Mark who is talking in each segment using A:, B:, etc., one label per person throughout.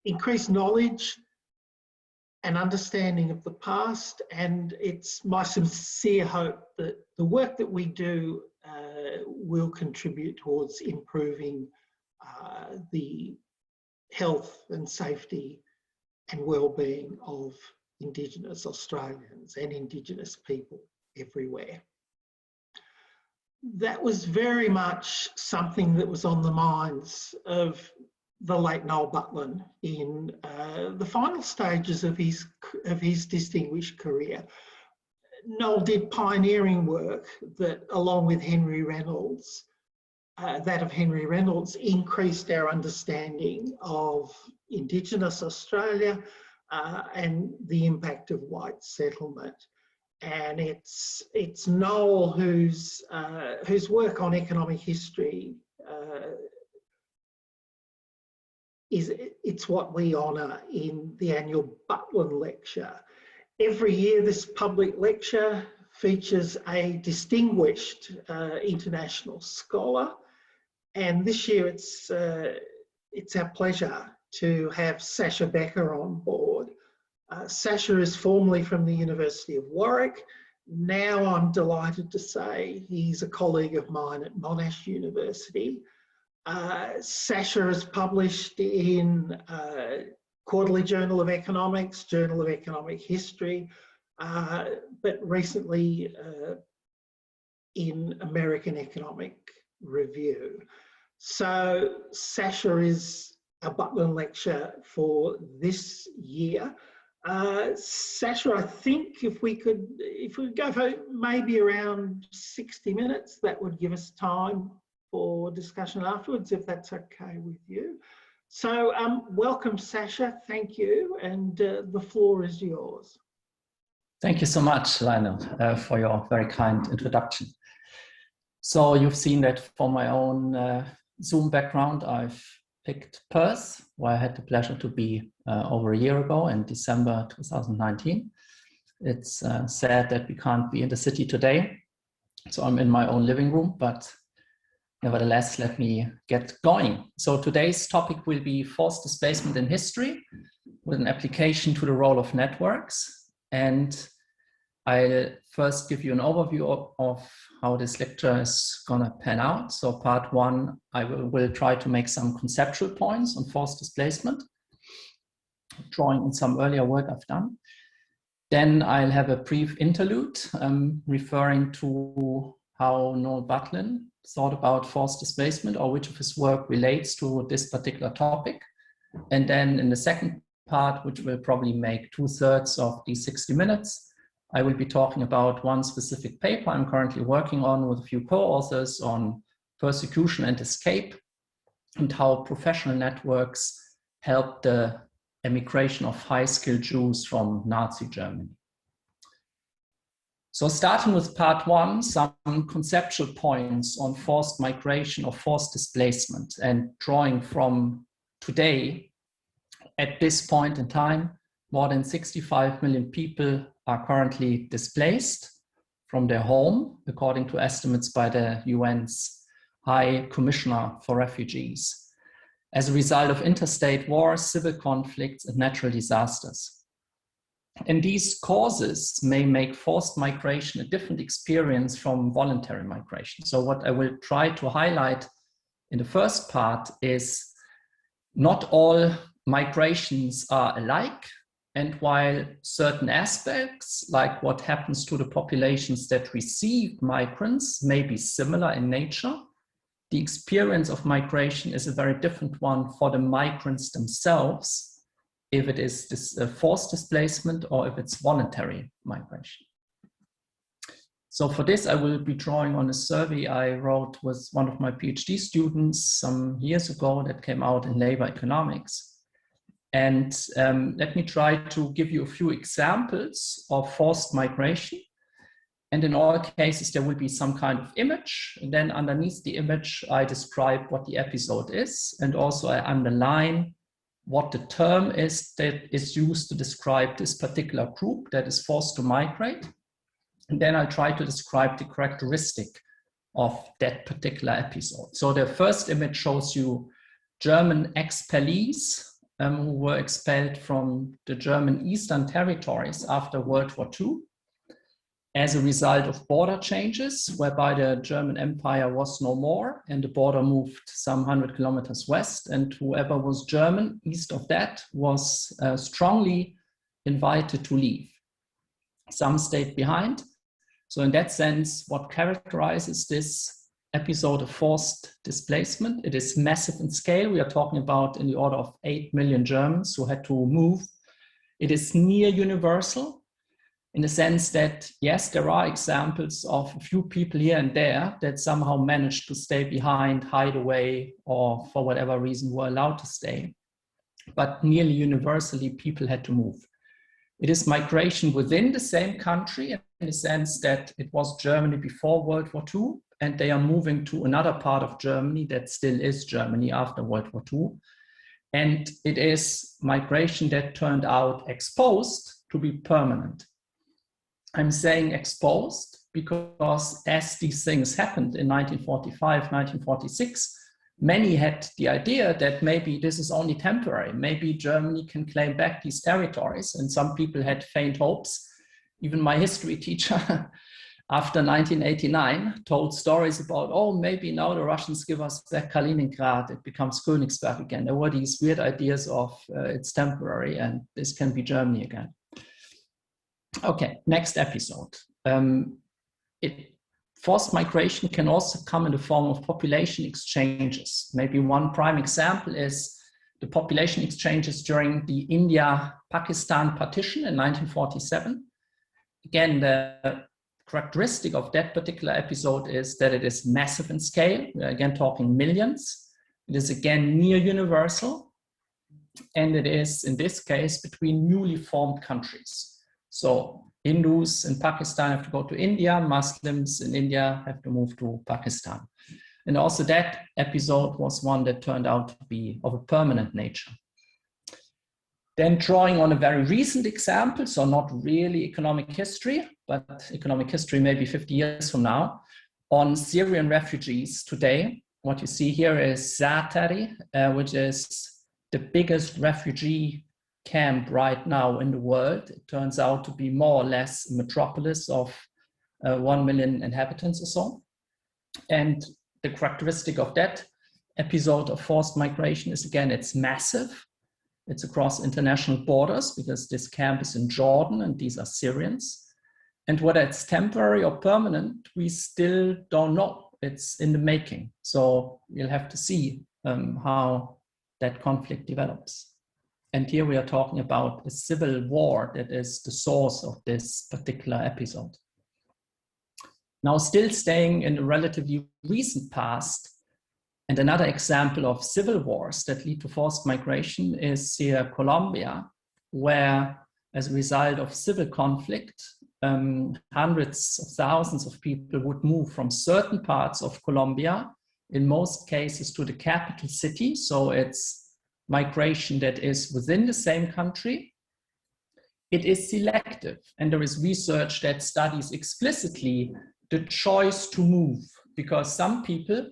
A: increase knowledge and understanding of the past, and it's my sincere hope that the work that we do will contribute towards improving the health and safety and well-being of Indigenous Australians and Indigenous people everywhere. That was very much something that was on the minds of the late Noel Butlin in the final stages of his distinguished career. Noel did pioneering work that, along with Henry Reynolds, increased our understanding of Indigenous Australia and the impact of white settlement. And it's Noel whose work on economic history it's what we honour in the annual Butlin Lecture. Every year, this public lecture features a distinguished international scholar, and this year it's our pleasure to have Sascha Becker on board. Sascha is formerly from the University of Warwick. Now I'm delighted to say he's a colleague of mine at Monash University. Sascha has published in Quarterly Journal of Economics, Journal of Economic History, but recently in American Economic Review. So Sascha is a Butlin Lecture for this year. Sascha, I think if we could go for maybe around 60 minutes, that would give us time for discussion afterwards, if that's okay with you. So welcome, Sascha, thank you, and the floor is yours.
B: Thank you so much, Lionel, for your very kind introduction. So you've seen that for my own Zoom background, I've picked Perth, where I had the pleasure to be over a year ago in December 2019. It's sad that we can't be in the city today, so I'm in my own living room, but nevertheless, let me get going. So today's topic will be forced displacement in history with an application to the role of networks. And I'll first give you an overview of how this lecture is gonna pan out. So part one, I will try to make some conceptual points on forced displacement, drawing on some earlier work I've done. Then I'll have a brief interlude referring to how Noel Butlin thought about forced displacement, or which of his work relates to this particular topic. And then in the second part, which will probably make 2/3 of these 60 minutes, I will be talking about one specific paper I'm currently working on with a few co-authors on persecution and escape, and how professional networks helped the emigration of high-skilled Jews from Nazi Germany. So starting with part one, some conceptual points on forced migration or forced displacement, and drawing from today. At this point in time, more than 65 million people are currently displaced from their home, according to estimates by the UN's High Commissioner for Refugees, as a result of interstate wars, civil conflicts, and natural disasters. And these causes may make forced migration a different experience from voluntary migration. So what I will try to highlight in the first part is not all migrations are alike. And while certain aspects, like what happens to the populations that receive migrants, may be similar in nature, the experience of migration is a very different one for the migrants themselves, if it is this forced displacement or if it's voluntary migration. So for this, I will be drawing on a survey I wrote with one of my PhD students some years ago that came out in Labor Economics. And let me try to give you a few examples of forced migration. And in all cases, there will be some kind of image. And then underneath the image, I describe what the episode is. And also I underline what the term is that is used to describe this particular group that is forced to migrate. And then I'll try to describe the characteristic of that particular episode. So the first image shows you German expellees who were expelled from the German Eastern territories after World War II as a result of border changes, whereby the German Empire was no more and the border moved some 100 kilometers west, and whoever was German east of that was strongly invited to leave. Some stayed behind. So in that sense, what characterizes this episode of forced displacement, it is massive in scale. We are talking about in the order of 8 million Germans who had to move. It is near universal, in the sense that, yes, there are examples of a few people here and there that somehow managed to stay behind, hide away, or for whatever reason were allowed to stay. But nearly universally, people had to move. It is migration within the same country in the sense that it was Germany before World War II, and they are moving to another part of Germany that still is Germany after World War II. And it is migration that turned out exposed to be permanent. I'm saying exposed because as these things happened in 1945, 1946, many had the idea that maybe this is only temporary. Maybe Germany can claim back these territories, and some people had faint hopes. Even my history teacher, after 1989, told stories about, oh, maybe now the Russians give us back Kaliningrad, it becomes Königsberg again. There were these weird ideas of it's temporary and this can be Germany again. Okay, next episode. Forced migration can also come in the form of population exchanges. Maybe one prime example is the population exchanges during the India-Pakistan partition in 1947. Again, the characteristic of that particular episode is that it is massive in scale. We're again talking millions. It is again near universal. And it is, in this case, between newly formed countries. So Hindus in Pakistan have to go to India, Muslims in India have to move to Pakistan. And also that episode was one that turned out to be of a permanent nature. Then drawing on a very recent example, so not really economic history, but economic history maybe 50 years from now, on Syrian refugees today. What you see here is Zaatari, which is the biggest refugee camp right now in the world. It turns out to be more or less a metropolis of 1 million inhabitants or so. And the characteristic of that episode of forced migration is, again, it's massive. It's across international borders because this camp is in Jordan and these are Syrians. And whether it's temporary or permanent, we still don't know. It's in the making. So we'll have to see how that conflict develops. And here we are talking about a civil war that is the source of this particular episode. Now, still staying in the relatively recent past, and another example of civil wars that lead to forced migration is here Colombia, where as a result of civil conflict, hundreds of thousands of people would move from certain parts of Colombia, in most cases to the capital city. So it's migration that is within the same country. It is selective, and there is research that studies explicitly the choice to move, because some people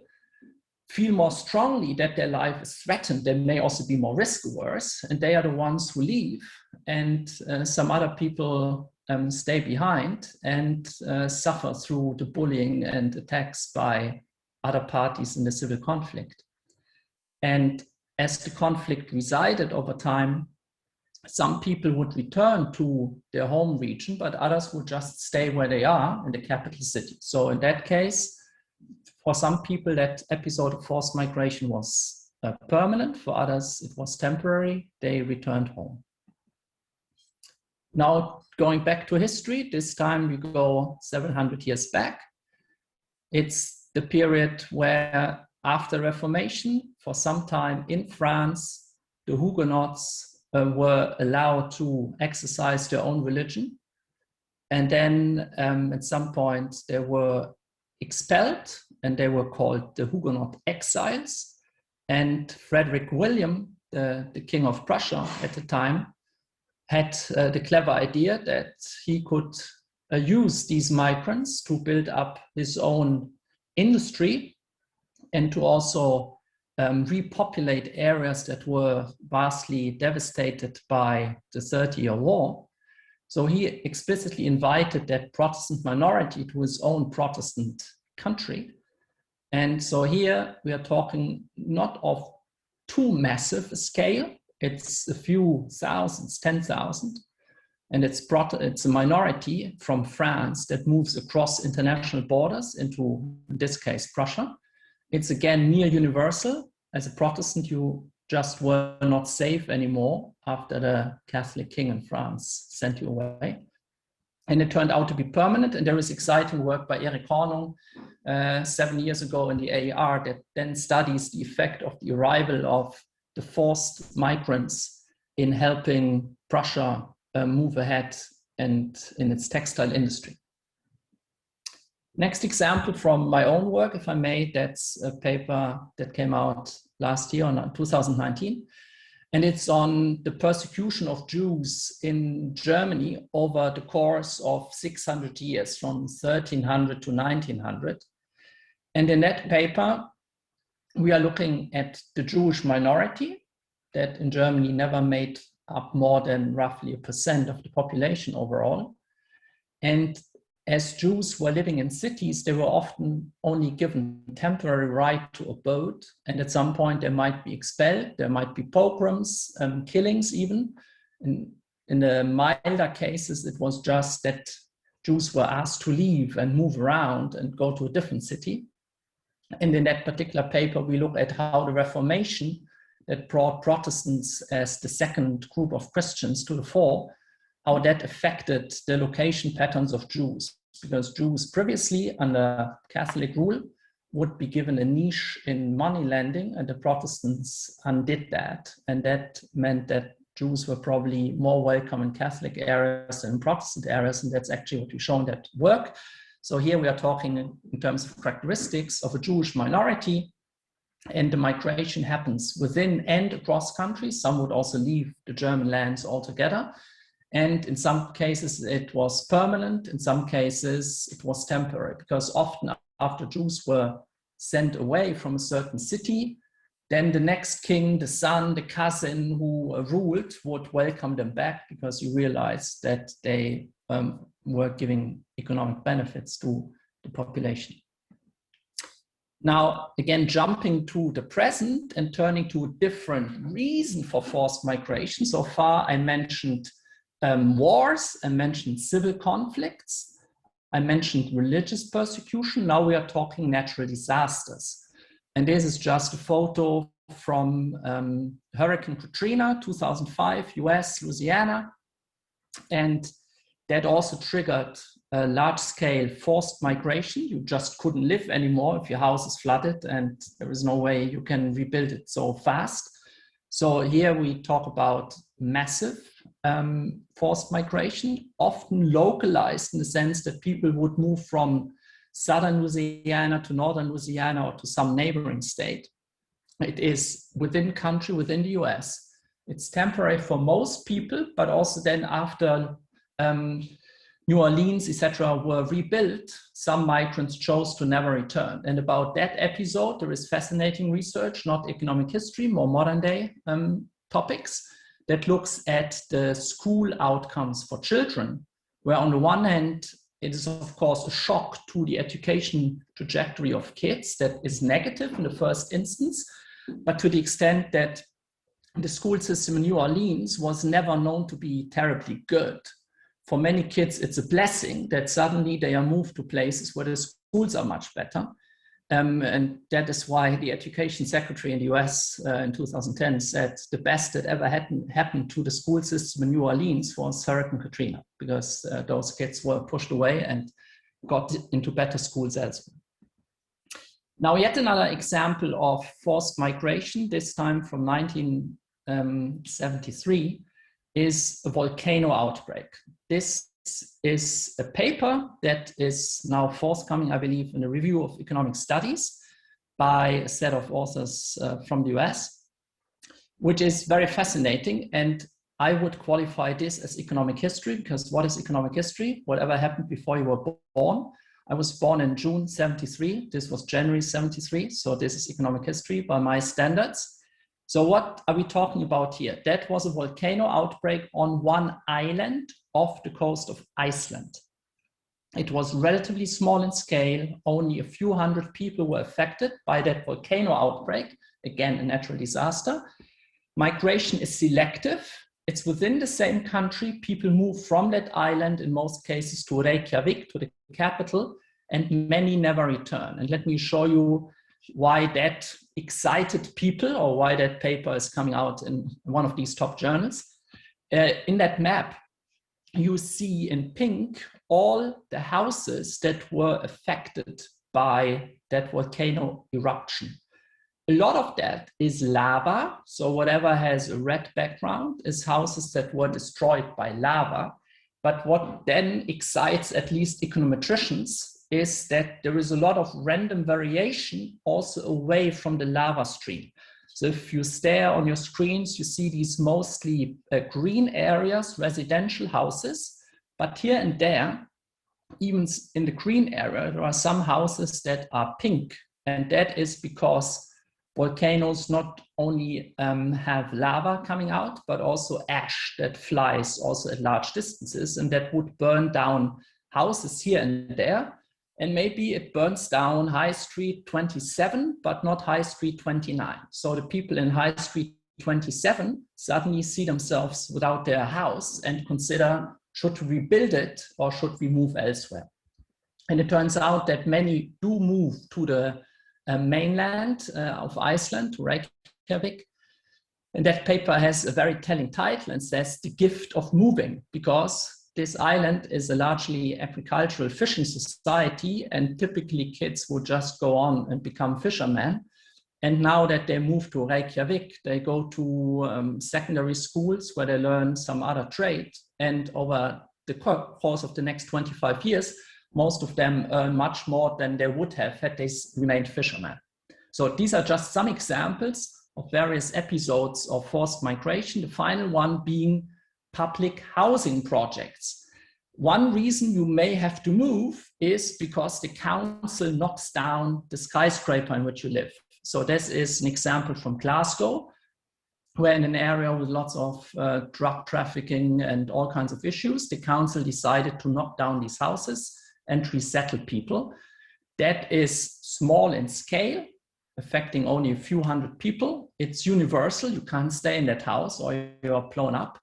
B: feel more strongly that their life is threatened. They may also be more risk averse, and they are the ones who leave, and some other people stay behind and suffer through the bullying and attacks by other parties in the civil conflict. And as the conflict resided over time, some people would return to their home region, but others would just stay where they are in the capital city. So in that case, for some people, that episode of forced migration was permanent. For others, it was temporary. They returned home. Now, going back to history, this time we go 700 years back. It's the period where, after Reformation, for some time in France, the Huguenots were allowed to exercise their own religion. And then at some point they were expelled, and they were called the Huguenot exiles. And Frederick William, the King of Prussia at the time, had the clever idea that he could use these migrants to build up his own industry and to also repopulate areas that were vastly devastated by the 30-Year War. So he explicitly invited that Protestant minority to his own Protestant country. And so here we are talking not of too massive a scale, it's a few thousands, 10,000, and it's a minority from France that moves across international borders into, in this case, Prussia. It's again near universal. As a Protestant, you just were not safe anymore after the Catholic king in France sent you away. And it turned out to be permanent. And there is exciting work by Erik Hornung 7 years ago in the AER that then studies the effect of the arrival of the forced migrants in helping Prussia move ahead and in its textile industry. Next example from my own work, if I may, that's a paper that came out last year, in 2019. And it's on the persecution of Jews in Germany over the course of 600 years, from 1300 to 1900. And in that paper, we are looking at the Jewish minority that in Germany never made up more than roughly 1% of the population overall. And as Jews were living in cities, they were often only given temporary right to abode. And at some point they might be expelled, there might be pogroms, killings even. In the milder cases, it was just that Jews were asked to leave and move around and go to a different city. And in that particular paper, we look at how the Reformation that brought Protestants as the second group of Christians to the fore, how that affected the location patterns of Jews. Because Jews previously, under Catholic rule, would be given a niche in money lending, and the Protestants undid that. And that meant that Jews were probably more welcome in Catholic areas than in Protestant areas, and that's actually what we show in that work. So here we are talking in terms of characteristics of a Jewish minority, and the migration happens within and across countries. Some would also leave the German lands altogether. And in some cases, it was permanent. In some cases, it was temporary, because often after Jews were sent away from a certain city, then the next king, the son, the cousin who ruled would welcome them back, because you realize that they were giving economic benefits to the population. Now, again, jumping to the present and turning to a different reason for forced migration. So far, I mentioned wars, I mentioned civil conflicts, I mentioned religious persecution. Now we are talking natural disasters. And this is just a photo from Hurricane Katrina, 2005, US, Louisiana. And that also triggered a large-scale forced migration. You just couldn't live anymore if your house is flooded and there is no way you can rebuild it so fast. So here we talk about massive forced migration, often localized in the sense that people would move from southern Louisiana to northern Louisiana or to some neighboring state. It is within country, within the US. It's temporary for most people, but also then after New Orleans, etc., were rebuilt, some migrants chose to never return. And about that episode, there is fascinating research, not economic history, more modern day topics, that looks at the school outcomes for children, where on the one hand, it is of course a shock to the education trajectory of kids that is negative in the first instance, but to the extent that the school system in New Orleans was never known to be terribly good. For many kids, it's a blessing that suddenly they are moved to places where the schools are much better. And that is why the education secretary in the US in 2010 said the best that ever happened to the school system in New Orleans was Hurricane Katrina, because those kids were pushed away and got into better schools elsewhere. Now, yet another example of forced migration, this time from 1973, is a volcano outbreak. This is a paper that is now forthcoming, I believe, in a review of economic studies by a set of authors from the US, which is very fascinating. And I would qualify this as economic history, because what is economic history? Whatever happened before you were born. I was born in June 73. This was January 73. So this is economic history by my standards. So what are we talking about here? That was a volcano outbreak on one island off the coast of Iceland. It was relatively small in scale. Only a few hundred people were affected by that volcano outbreak. Again, a natural disaster. Migration is selective. It's within the same country. People move from that island, in most cases, to Reykjavik, to the capital, and many never return. And let me show you why that excited people, or why that paper is coming out in one of these top journals. In that map, you see in pink all the houses that were affected by that volcano eruption. A lot of that is lava. So whatever has a red background is houses that were destroyed by lava. But what then excites at least econometricians is that there is a lot of random variation also away from the lava stream. So if you stare on your screens, you see these mostly green areas, residential houses. But here and there, even in the green area, there are some houses that are pink. And that is because volcanoes not only have lava coming out, but also ash that flies also at large distances, and that would burn down houses here and there. And maybe it burns down High Street 27, but not High Street 29. So the people in High Street 27 suddenly see themselves without their house and consider, should we rebuild it or should we move elsewhere? And it turns out that many do move to the mainland of Iceland, to Reykjavik. And that paper has a very telling title and says The Gift of Moving, because this island is a largely agricultural fishing society, and typically kids would just go on and become fishermen. And now that they move to Reykjavik, they go to secondary schools where they learn some other trade. And over the course of the next 25 years, most of them earn much more than they would have had they remained fishermen. So these are just some examples of various episodes of forced migration, the final one being public housing projects. One reason you may have to move is because the council knocks down the skyscraper in which you live. So this is an example from Glasgow, where in an area with lots of drug trafficking and all kinds of issues, the council decided to knock down these houses and resettle people. That is small in scale, affecting only a few hundred people. It's universal. You can't stay in that house or you're blown up.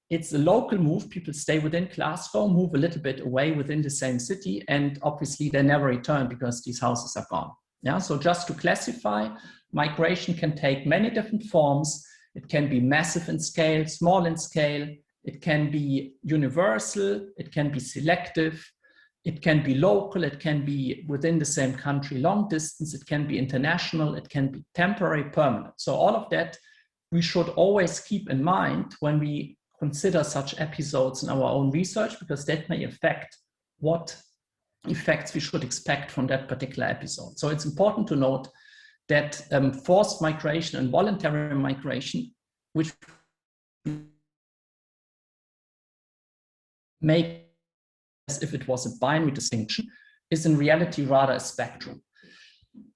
B: It's a local move. People stay within Glasgow, move a little bit away within the same city, and obviously they never return because these houses are gone. Yeah, so just to classify, migration can take many different forms. It can be massive in scale, small in scale. It can be universal. It can be selective. It can be local. It can be within the same country, long distance. It can be international. It can be temporary, permanent. So all of that we should always keep in mind when we consider such episodes in our own research, because that may affect what effects we should expect from that particular episode. So it's important to note that forced migration and voluntary migration, which make as if it was a binary distinction, is in reality rather a spectrum.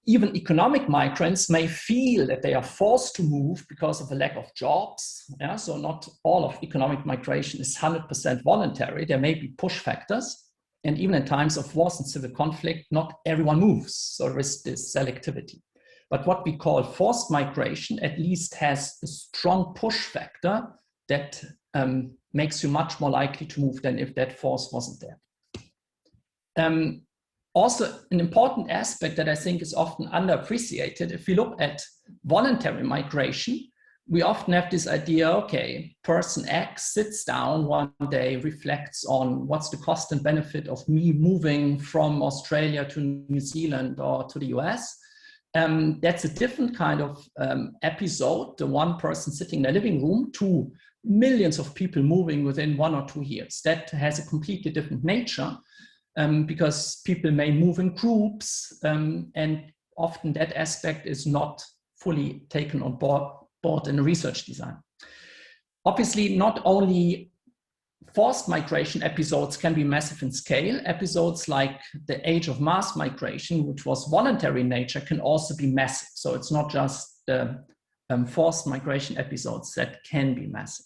B: Even economic migrants may feel that they are forced to move because of a lack of jobs. Yeah? So not all of economic migration is 100% voluntary. There may be push factors. And even in times of wars and civil conflict, not everyone moves. So there is this selectivity. But what we call forced migration at least has a strong push factor that makes you much more likely to move than if that force wasn't there. Also, an important aspect that I think is often underappreciated, if we look at voluntary migration, we often have this idea, okay, person X sits down one day, reflects on what's the cost and benefit of me moving from Australia to New Zealand or to the US. That's a different kind of episode, the one person sitting in their living room, to millions of people moving within 1 or 2 years. That has a completely different nature. Because people may move in groups, and often that aspect is not fully taken on board in research design. Obviously, not only forced migration episodes can be massive in scale. Episodes like the age of mass migration, which was voluntary in nature, can also be massive. So it's not just the forced migration episodes that can be massive.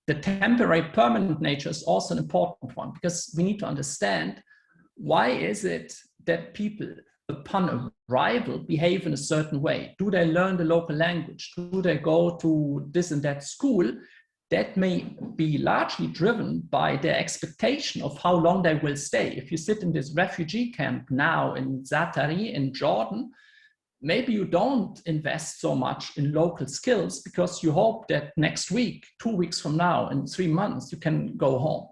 B: The temporary permanent nature is also an important one, because we need to understand, why is it that people upon arrival behave in a certain way? Do they learn the local language? Do they go to this and that school? That may be largely driven by their expectation of how long they will stay. If you sit in this refugee camp now in Zatari in Jordan, maybe you don't invest so much in local skills because you hope that next week, 2 weeks from now, in 3 months, you can go home.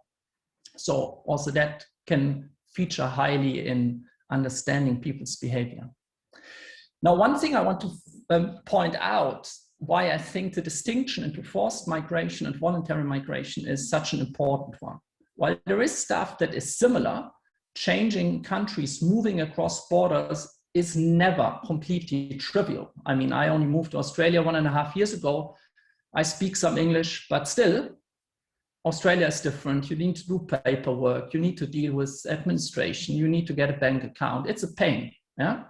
B: So also that can feature highly in understanding people's behavior. Now, one thing I want to point out, why I think the distinction into forced migration and voluntary migration is such an important one. While there is stuff that is similar, changing countries, moving across borders is never completely trivial. I mean, I only moved to Australia 1.5 years ago. I speak some English, but still, Australia is different. You need to do paperwork. You need to deal with administration. You need to get a bank account. It's a pain, yeah?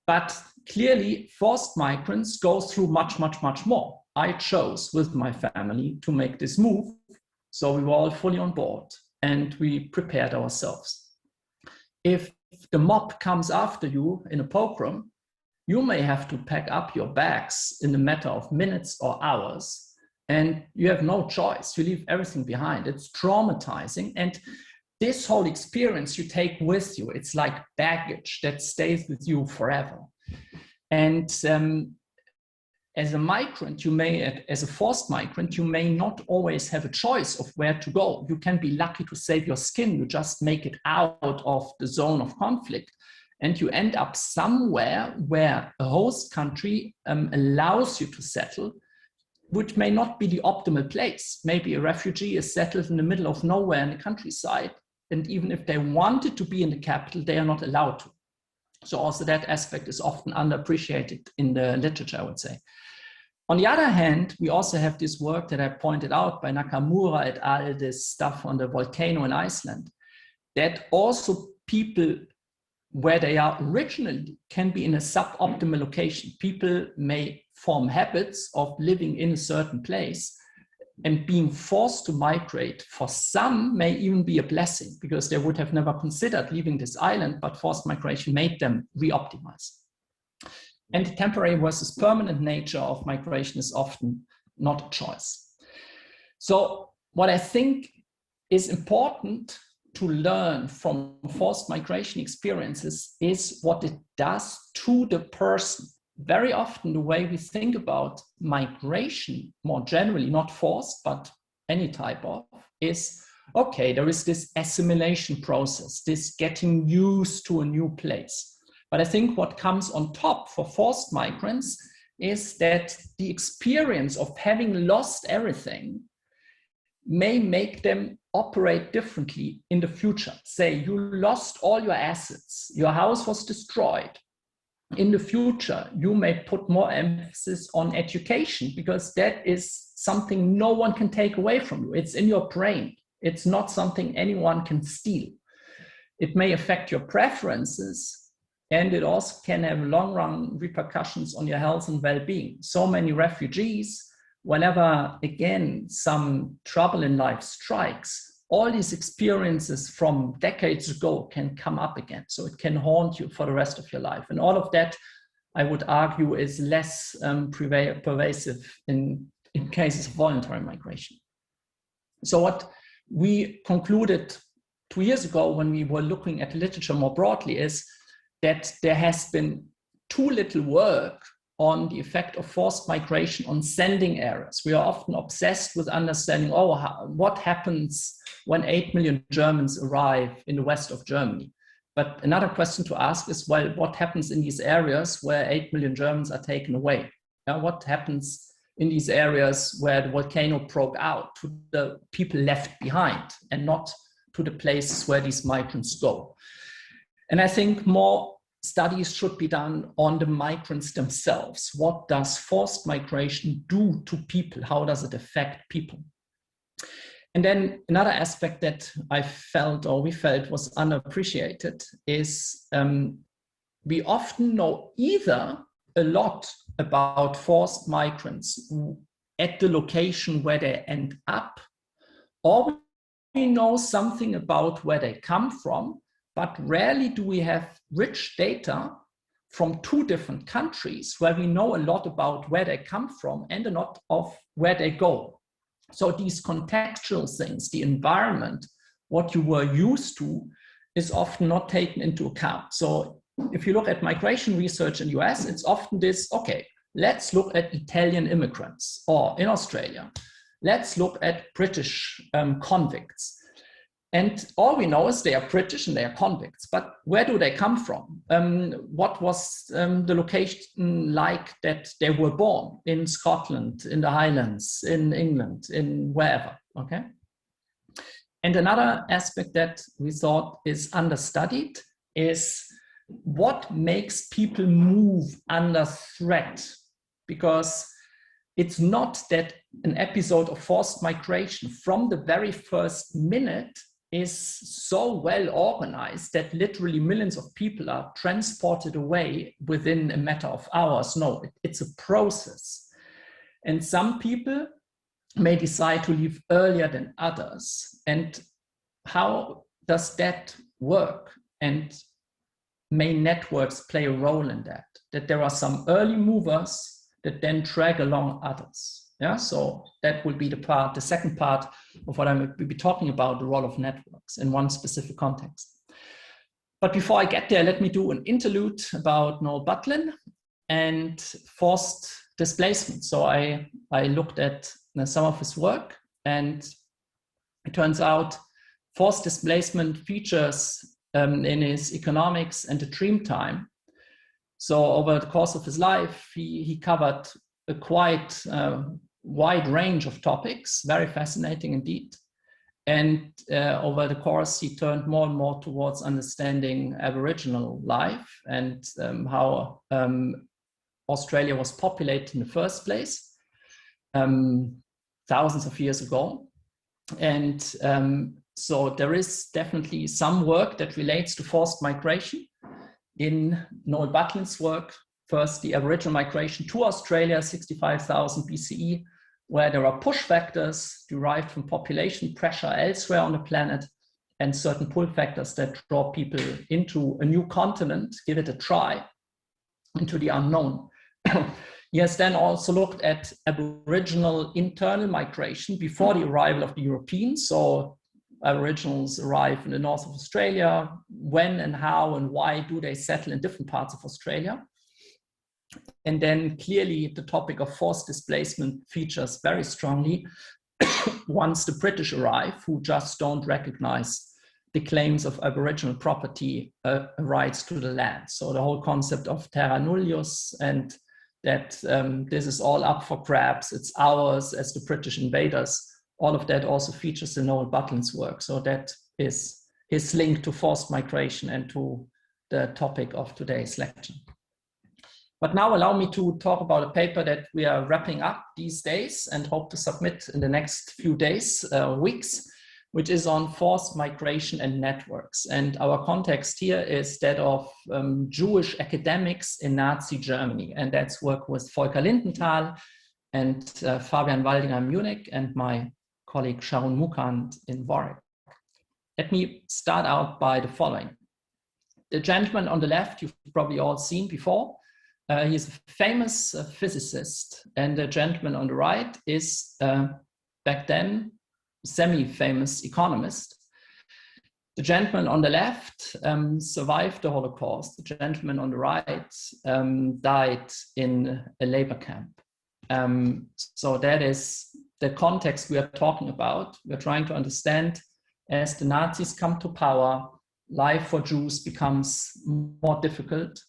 B: But clearly, forced migrants go through much, much, much more. I chose with my family to make this move, so we were all fully on board and we prepared ourselves. If the mob comes after you in a pogrom, you may have to pack up your bags in a matter of minutes or hours, and you have no choice. You leave everything behind. It's traumatizing, and this whole experience you take with you. It's like baggage that stays with you forever. And as a migrant, you may, as a forced migrant, you may not always have a choice of where to go. You can be lucky to save your skin. You just make it out of the zone of conflict, and you end up somewhere where a host country allows you to settle, which may not be the optimal place. Maybe a refugee is settled in the middle of nowhere in the countryside, and even if they wanted to be in the capital, they are not allowed to. So also that aspect is often underappreciated in the literature, I would say. On the other hand, we also have this work that I pointed out by Nakamura et al., this stuff on the volcano in Iceland, that also people where they are originally can be in a suboptimal location. People may form habits of living in a certain place, and being forced to migrate for some may even be a blessing, because they would have never considered leaving this island, but forced migration made them re-optimize. And the temporary versus permanent nature of migration is often not a choice. So what I think is important to learn from forced migration experiences is what it does to the person. Very often the way we think about migration more generally, not forced, but any type of, is, okay, there is this assimilation process, this getting used to a new place. But I think what comes on top for forced migrants is that the experience of having lost everything may make them operate differently in the future. Say you lost all your assets, your house was destroyed. In the future, you may put more emphasis on education, because that is something no one can take away from you. It's in your brain. It's not something anyone can steal. It may affect your preferences, and it also can have long-run repercussions on your health and well-being. So many refugees, whenever, again, some trouble in life strikes, all these experiences from decades ago can come up again. So it can haunt you for the rest of your life. And all of that, I would argue, is less pervasive in cases of voluntary migration. So what we concluded 2 years ago when we were looking at literature more broadly is that there has been too little work on the effect of forced migration on sending areas. We are often obsessed with understanding, what happens when 8 million Germans arrive in the west of Germany. But another question to ask is, well, what happens in these areas where 8 million Germans are taken away? What happens in these areas where the volcano broke out to the people left behind, and not to the places where these migrants go? And I think more studies should be done on the migrants themselves. What does forced migration do to people? How does it affect people? And then another aspect that I felt, or we felt, was unappreciated is we often know either a lot about forced migrants at the location where they end up, or we know something about where they come from, but rarely do we have rich data from two different countries where we know a lot about where they come from and a lot of where they go. So these contextual things, the environment, what you were used to, is often not taken into account. So if you look at migration research in the US, it's often this, okay, let's look at Italian immigrants, or in Australia, let's look at British convicts. And all we know is they are British and they are convicts, but where do they come from? What was the location like that they were born? In Scotland, in the Highlands, in England, in wherever, okay? And another aspect that we thought is understudied is what makes people move under threat? Because it's not that an episode of forced migration from the very first minute is so well organized that literally millions of people are transported away within a matter of hours. No, it's a process. And some people may decide to leave earlier than others. And how does that work? And may networks play a role in that? That there are some early movers that then drag along others. Yeah, so that will be the second part of what I will be talking about, the role of networks in one specific context. But before I get there, let me do an interlude about Noel Butlin and forced displacement. So I looked at some of his work, and it turns out forced displacement features in his Economics and the Dreamtime. So over the course of his life, he covered a quite wide range of topics, very fascinating indeed. And over the course, he turned more and more towards understanding Aboriginal life and how Australia was populated in the first place thousands of years ago. And so there is definitely some work that relates to forced migration in Noel Butlin's work. First, the Aboriginal migration to Australia, 65,000 BCE, where there are push factors derived from population pressure elsewhere on the planet and certain pull factors that draw people into a new continent, give it a try, into the unknown. He has then also looked at Aboriginal internal migration before the arrival of the Europeans. So Aboriginals arrive in the north of Australia. When and how and why do they settle in different parts of Australia? And then clearly the topic of forced displacement features very strongly once the British arrive, who just don't recognize the claims of Aboriginal property rights to the land. So the whole concept of terra nullius, and that this is all up for grabs, it's ours as the British invaders, all of that also features in Noel Butlin's work. So that is his link to forced migration and to the topic of today's lecture. But now allow me to talk about a paper that we are wrapping up these days and hope to submit in the next few days, weeks, which is on forced migration and networks. And our context here is that of Jewish academics in Nazi Germany. And that's work with Volker Lindenthal and Fabian Waldinger in Munich and my colleague Sharon Mukand in Warwick. Let me start out by the following. The gentleman on the left, you've probably all seen before. He's a famous physicist, and the gentleman on the right is, back then, semi-famous economist. The gentleman on the left survived the Holocaust. The gentleman on the right died in a labor camp. So that is the context we are talking about. We're trying to understand, as the Nazis come to power, life for Jews becomes more difficult.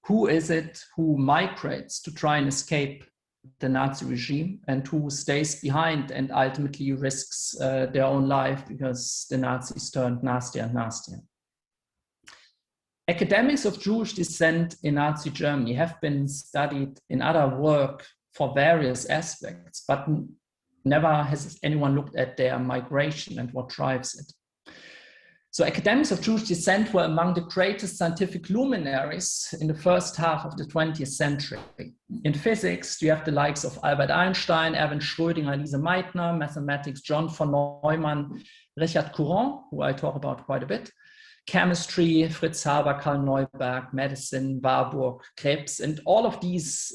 B: Who is it who migrates to try and escape the Nazi regime, and who stays behind and ultimately risks their own life because the Nazis turned nastier and nastier? Academics of Jewish descent in Nazi Germany have been studied in other work for various aspects, but never has anyone looked at their migration and what drives it. So academics of Jewish descent were among the greatest scientific luminaries in the first half of the 20th century. In physics, you have the likes of Albert Einstein, Erwin Schrödinger, Lise Meitner, mathematics, John von Neumann, Richard Courant, who I talk about quite a bit, chemistry, Fritz Haber, Karl Neuberg, medicine, Warburg, Krebs, and all of these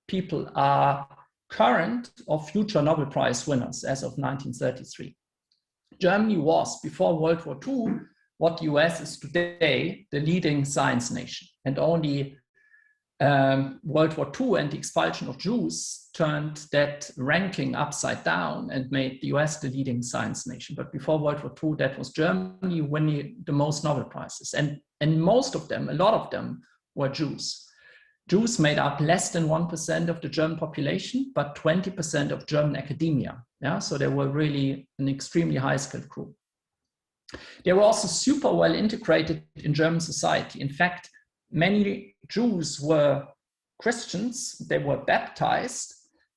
B: people are current or future Nobel Prize winners as of 1933. Germany was, before World War II, what the US is today, the leading science nation. And only World War II and the expulsion of Jews turned that ranking upside down and made the US the leading science nation. But before World War II, that was Germany winning the most Nobel Prizes. And most of them, a lot of them, were Jews. Jews made up less than 1% of the German population, but 20% of German academia. Yeah? So they were really an extremely high-skilled group. They were also super well integrated in German society. In fact, many Jews were Christians, they were baptized,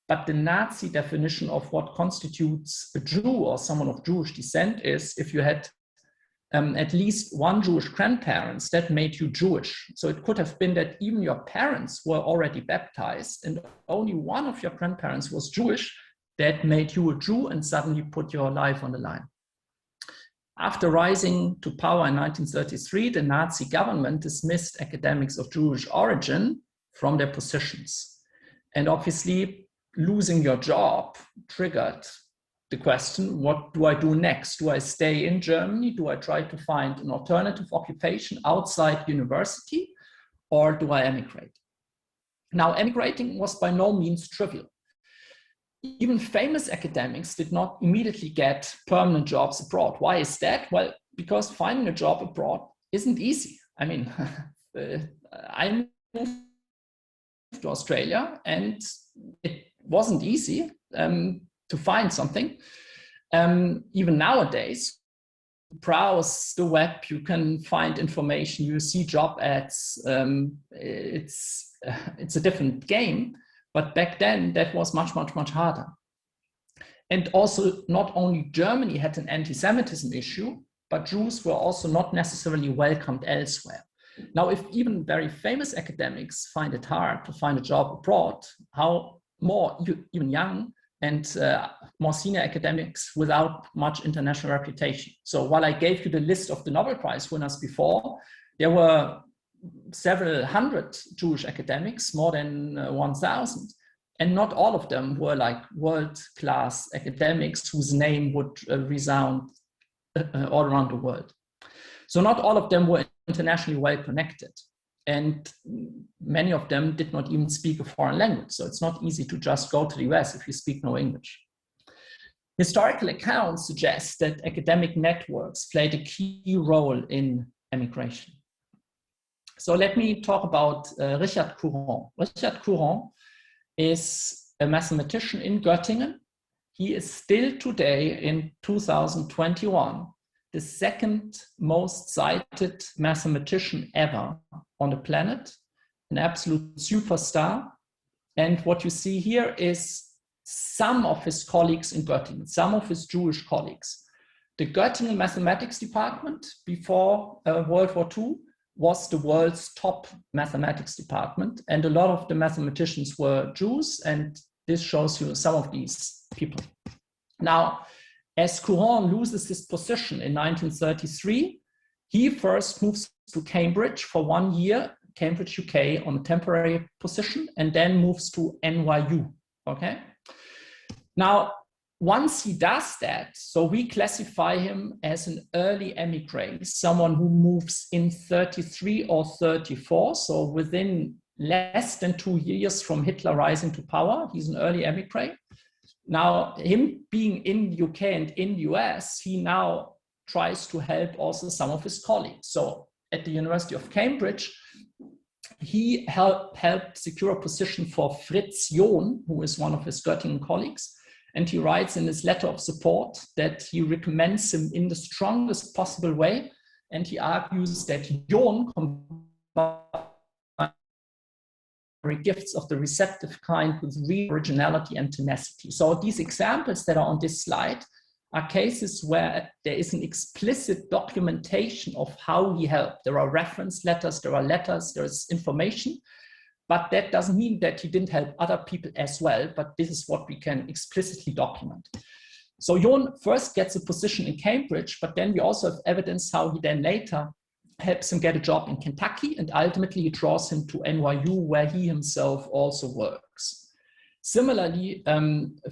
B: but the Nazi definition of what constitutes a Jew or someone of Jewish descent is if you had at least one Jewish grandparents, that made you Jewish. So it could have been that even your parents were already baptized and only one of your grandparents was Jewish, that made you a Jew and suddenly put your life on the line. After rising to power in 1933, the Nazi government dismissed academics of Jewish origin from their positions. And obviously, losing your job triggered the question, what do I do next? Do I stay in Germany? Do I try to find an alternative occupation outside university? Or do I emigrate? Now, emigrating was by no means trivial. Even famous academics did not immediately get permanent jobs abroad. Why is that? Well, because finding a job abroad isn't easy. I mean, I moved to Australia and it wasn't easy to find something. Even nowadays, browse the web, you can find information, you see job ads, it's a different game. But back then, that was much, much, much harder. And also, not only Germany had an anti-Semitism issue, but Jews were also not necessarily welcomed elsewhere. Now, if even very famous academics find it hard to find a job abroad, how more even young and more senior academics without much international reputation. So while I gave you the list of the Nobel Prize winners before, there were several hundred Jewish academics, more than 1,000. And not all of them were like world-class academics whose name would resound all around the world. So not all of them were internationally well connected. And many of them did not even speak a foreign language. So it's not easy to just go to the US if you speak no English. Historical accounts suggest that academic networks played a key role in emigration. So let me talk about Richard Courant. Richard Courant is a mathematician in Göttingen. He is still today in 2021 the second most cited mathematician ever on the planet, an absolute superstar. And what you see here is some of his colleagues in Göttingen, some of his Jewish colleagues. The Göttingen mathematics department before World War II was the world's top mathematics department. And a lot of the mathematicians were Jews, and this shows you some of these people. Now, as Courant loses his position in 1933, he first moves to Cambridge for 1 year, Cambridge, UK, on a temporary position, and then moves to NYU, okay? Now, once he does that, so we classify him as an early Emigré, someone who moves in 33 or 34, so within less than 2 years from Hitler rising to power, he's an early Emigré. Now, him being in the UK and in the US, he now tries to help also some of his colleagues. So at the University of Cambridge, he helped secure a position for Fritz, who is one of his Göttingen colleagues. And he writes in his letter of support that he recommends him in the strongest possible way. And he argues that John gifts of the receptive kind with real originality and tenacity. So these examples that are on this slide are cases where there is an explicit documentation of how he helped. There are reference letters, there are letters, there is information, but that doesn't mean that he didn't help other people as well, but this is what we can explicitly document. So Jon first gets a position in Cambridge, but then we also have evidence how he then later helps him get a job in Kentucky, and ultimately he draws him to NYU, where he himself also works. Similarly,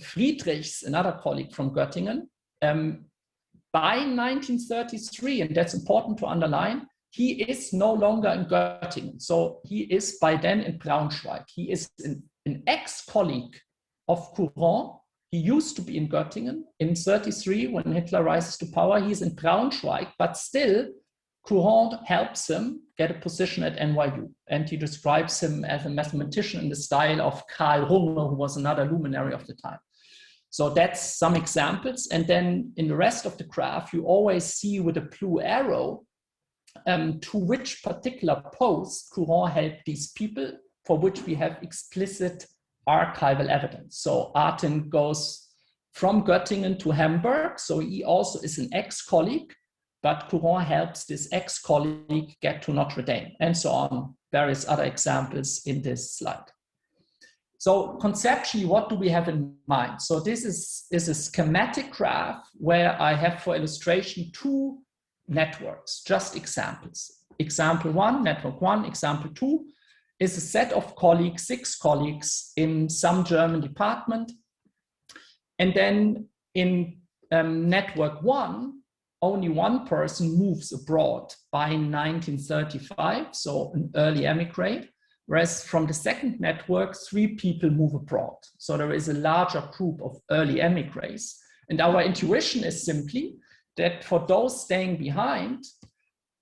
B: Friedrichs, another colleague from Göttingen, by 1933, and that's important to underline, he is no longer in Göttingen. So he is by then in Braunschweig. He is an ex-colleague of Courant. He used to be in Göttingen. In 1933, when Hitler rises to power, he's in Braunschweig, but still Courant helps him get a position at NYU. And he describes him as a mathematician in the style of Karl Runge, who was another luminary of the time. So that's some examples. And then in the rest of the graph, you always see with a blue arrow to which particular post Courant helped these people, for which we have explicit archival evidence. So Artin goes from Göttingen to Hamburg. So he also is an ex-colleague, but Courant helps this ex-colleague get to Notre Dame, and so on. Various other examples in this slide. So conceptually, what do we have in mind? So this is a schematic graph where I have for illustration two networks, just examples. Example one, network one. Example two is a set of colleagues, 6 colleagues in some German department. And then in network one, only one person moves abroad by 1935, so an early emigrate. Whereas from the second network, 3 people move abroad. So there is a larger group of early Emigrés. And our intuition is simply that for those staying behind,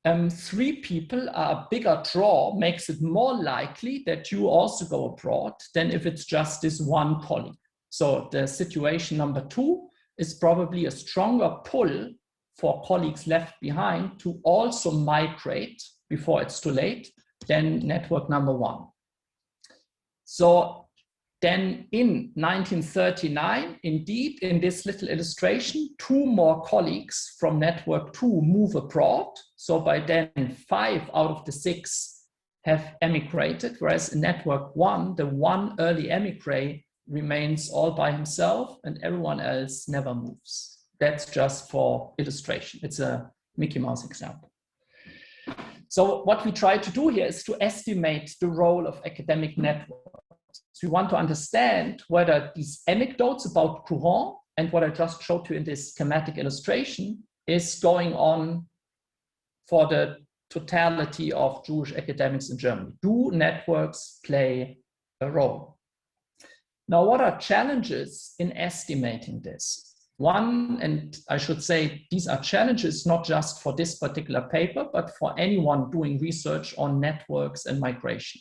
B: 3 people are a bigger draw, makes it more likely that you also go abroad than if it's just this one colleague. So the situation number 2 is probably a stronger pull for colleagues left behind to also migrate before it's too late than network number 1. So then in 1939, indeed, in this little illustration, 2 more colleagues from network 2 move abroad. So by then 5 out of the 6 have emigrated, whereas in network 1, the one early emigré remains all by himself and everyone else never moves. That's just for illustration. It's a Mickey Mouse example. So what we try to do here is to estimate the role of academic networks. So we want to understand whether these anecdotes about Courant and what I just showed you in this schematic illustration is going on for the totality of Jewish academics in Germany. Do networks play a role? Now, what are challenges in estimating this? One, and I should say these are challenges not just for this particular paper, but for anyone doing research on networks and migration.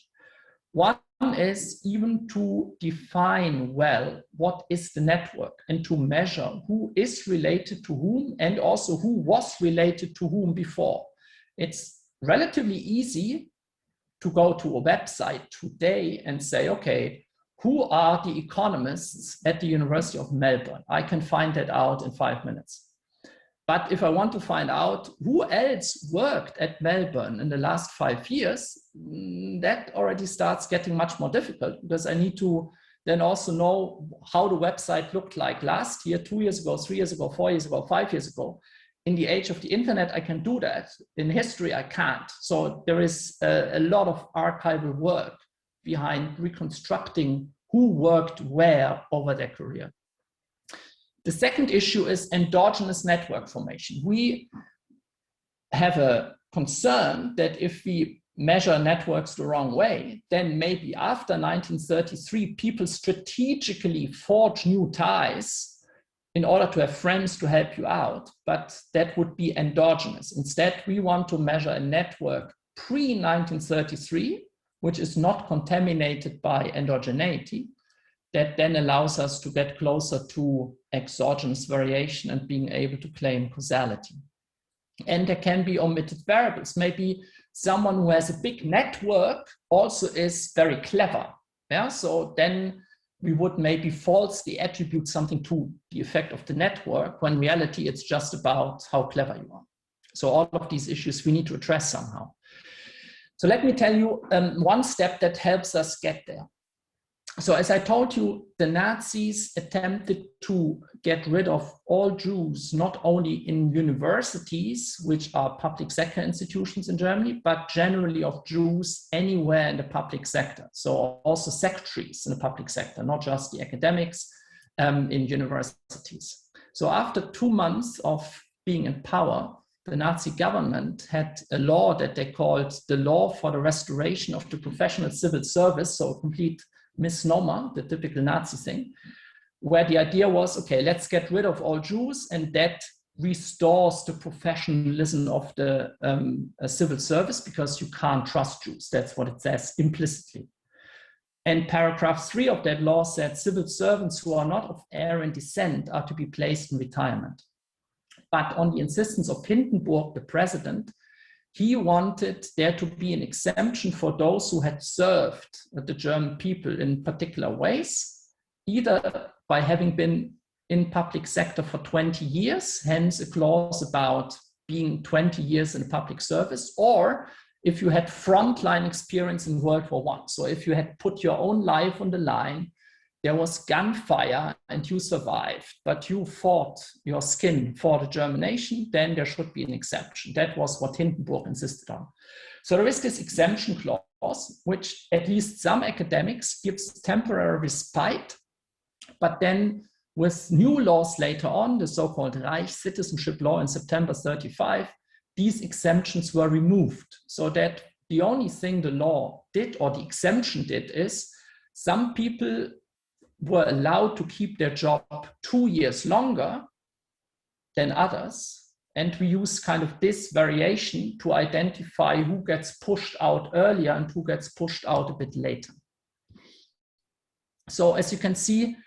B: One is even to define well what is the network and to measure who is related to whom and also who was related to whom before. It's relatively easy to go to a website today and say, okay, who are the economists at the University of Melbourne? I can find that out in 5 minutes. But if I want to find out who else worked at Melbourne in the last 5 years, that already starts getting much more difficult because I need to then also know how the website looked like last year, 2 years ago, 3 years ago, 4 years ago, 5 years ago. In the age of the internet, I can do that. In history, I can't. So there is a lot of archival work behind reconstructing who worked where over their career. The second issue is endogenous network formation. We have a concern that if we measure networks the wrong way, then maybe after 1933, people strategically forge new ties in order to have friends to help you out, but that would be endogenous. Instead, we want to measure a network pre-1933, which is not contaminated by endogeneity, that then allows us to get closer to exogenous variation and being able to claim causality. And there can be omitted variables. Maybe someone who has a big network also is very clever. Yeah, so then we would maybe falsely attribute something to the effect of the network, when in reality it's just about how clever you are. So all of these issues we need to address somehow. So let me tell you one step that helps us get there. So as I told you, the Nazis attempted to get rid of all Jews, not only in universities, which are public sector institutions in Germany, but generally of Jews anywhere in the public sector. So also secretaries in the public sector, not just the academics in universities. So after 2 months of being in power, the Nazi government had a law that they called the Law for the Restoration of the Professional Civil Service, so a complete misnomer, the typical Nazi thing, where the idea was, okay, let's get rid of all Jews, and that restores the professionalism of the civil service, because you can't trust Jews. That's what it says implicitly. And paragraph 3 of that law said civil servants who are not of Aryan descent are to be placed in retirement. But on the insistence of Hindenburg, the president, he wanted there to be an exemption for those who had served the German people in particular ways, either by having been in public sector for 20 years, hence a clause about being 20 years in public service, or if you had frontline experience in World War I. So if you had put your own life on the line, there was gunfire and you survived, but you fought your skin for the German nation, then there should be an exemption. That was what Hindenburg insisted on. So there is this exemption clause, which at least some academics gives temporary respite, but then with new laws later on, the so-called Reich Citizenship Law in September 35, these exemptions were removed, so that the only thing the law did, or the exemption did, is some people were allowed to keep their job 2 years longer than others. And we use kind of this variation to identify who gets pushed out earlier and who gets pushed out a bit later. So as you can see,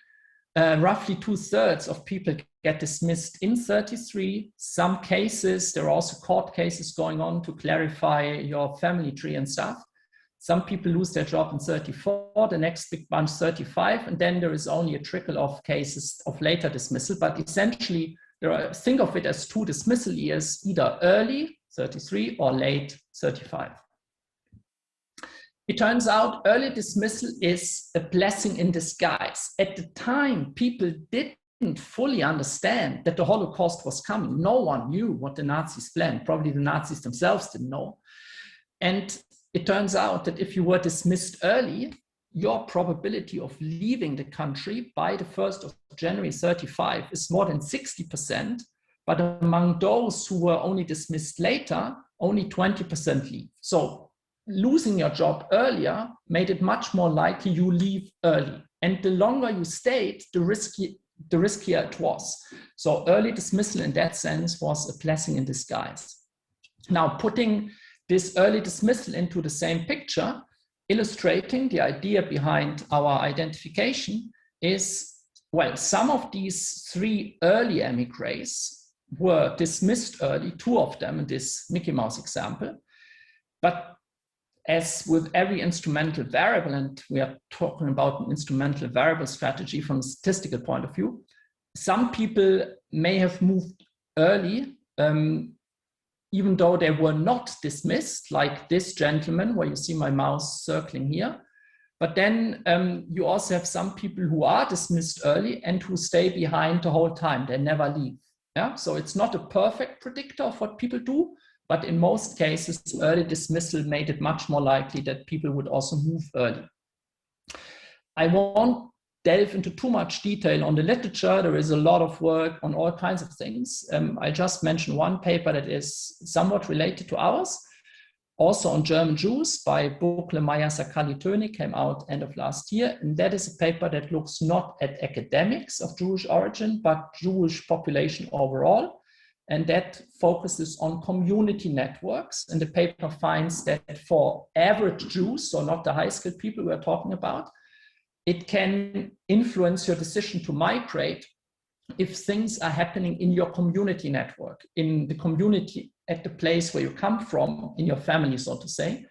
B: roughly 2/3 of people get dismissed in 33. Some cases, there are also court cases going on to clarify your family tree and stuff. Some people lose their job in 34, the next big bunch 35, and then there is only a trickle of cases of later dismissal. But essentially, think of it as 2 dismissal years, either early 33 or late 35. It turns out early dismissal is a blessing in disguise. At the time, people didn't fully understand that the Holocaust was coming. No one knew what the Nazis planned. Probably the Nazis themselves didn't know. And it turns out that if you were dismissed early, your probability of leaving the country by the 1st of January 35 is more than 60%, but among those who were only dismissed later, only 20% leave. So losing your job earlier made it much more likely you leave early. And the longer you stayed, the riskier it was. So early dismissal in that sense was a blessing in disguise. Now, putting this early dismissal into the same picture, illustrating the idea behind our identification is, well, some of these 3 early Emigrés were dismissed early, 2 of them in this Mickey Mouse example. But as with every instrumental variable, and we are talking about an instrumental variable strategy from a statistical point of view, some people may have moved early, even though they were not dismissed, like this gentleman, where you see my mouse circling here. But then you also have some people who are dismissed early and who stay behind the whole time. They never leave. Yeah? So it's not a perfect predictor of what people do, but in most cases, early dismissal made it much more likely that people would also move early. I won't delve into too much detail on the literature. There is a lot of work on all kinds of things. I'll just mention one paper that is somewhat related to ours, also on German Jews by Butlin Lecture, came out end of last year. And that is a paper that looks not at academics of Jewish origin, but Jewish population overall. And that focuses on community networks. And the paper finds that for average Jews, so not the high-skilled people we're talking about, it can influence your decision to migrate if things are happening in your community network, in the community at the place where you come from in your family, so to say.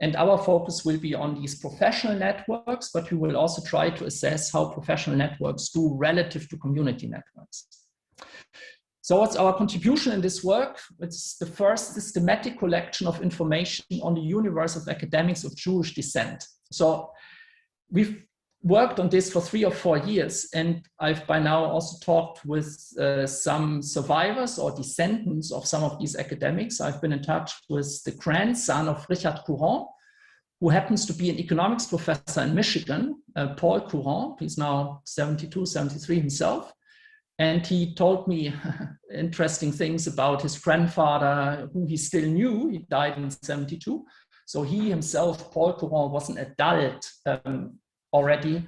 B: And our focus will be on these professional networks, but we will also try to assess how professional networks do relative to community networks. So what's our contribution in this work? It's the first systematic collection of information on the universe of academics of Jewish descent. So we've worked on this for 3 or 4 years, and I've by now also talked with some survivors or descendants of some of these academics. I've been in touch with the grandson of Richard Courant, who happens to be an economics professor in Michigan, Paul Courant. He's now 72, 73 himself. And he told me interesting things about his grandfather, who he still knew. He died in 72. So he himself, Paul Courant, was an adult already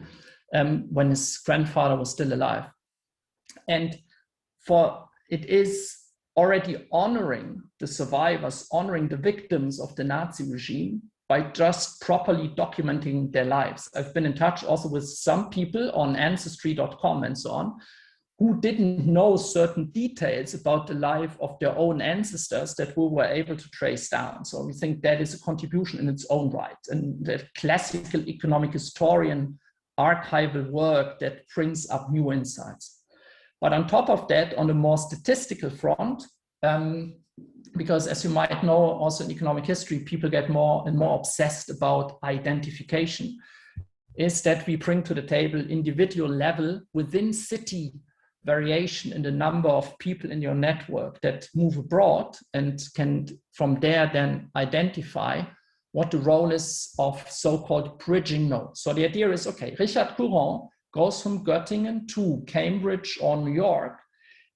B: when his grandfather was still alive. And it is already honoring the survivors, honoring the victims of the Nazi regime by just properly documenting their lives. I've been in touch also with some people on ancestry.com and so on, who didn't know certain details about the life of their own ancestors that we were able to trace down. So we think that is a contribution in its own right, and the classical economic historian archival work that brings up new insights. But on top of that, on the more statistical front, because as you might know, also in economic history, people get more and more obsessed about identification, is that we bring to the table individual level within city variation in the number of people in your network that move abroad, and can from there then identify what the role is of so-called bridging nodes. So the idea is, okay, Richard Courant goes from Göttingen to Cambridge or New York,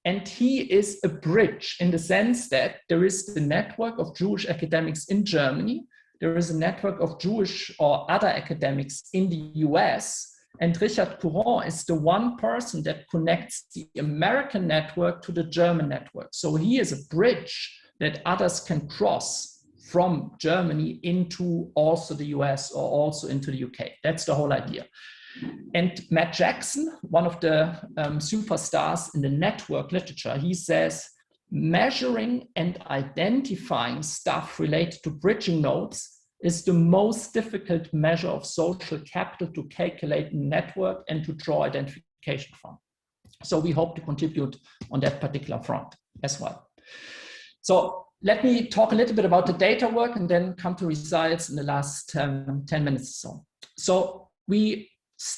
B: and he is a bridge in the sense that there is the network of Jewish academics in Germany, there is a network of Jewish or other academics in the US, and Richard Courant is the one person that connects the American network to the German network. So he is a bridge that others can cross from Germany into also the US or also into the UK. That's the whole idea. And Matt Jackson, one of the superstars in the network literature, he says, measuring and identifying stuff related to bridging nodes is the most difficult measure of social capital to calculate network and to draw identification from. So we hope to contribute on that particular front as well. So let me talk a little bit about the data work and then come to results in the last 10 minutes or so. So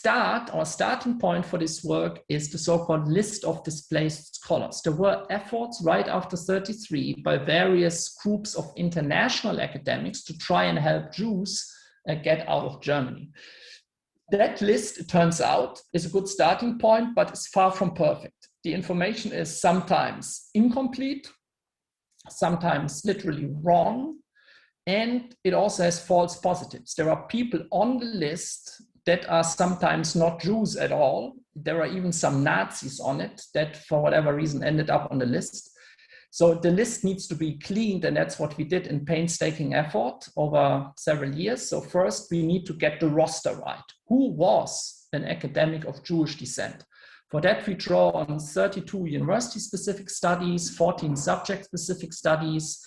B: our starting point for this work is the so-called list of displaced scholars. There were efforts right after 33 by various groups of international academics to try and help Jews get out of Germany. That list, it turns out, is a good starting point, but it's far from perfect. The information is sometimes incomplete, sometimes literally wrong, and it also has false positives. There are people on the list that are sometimes not Jews at all. There are even some Nazis on it that for whatever reason ended up on the list. So the list needs to be cleaned, and that's what we did in painstaking effort over several years. So first we need to get the roster right. Who was an academic of Jewish descent? For that we draw on 32 university-specific studies, 14 subject-specific studies,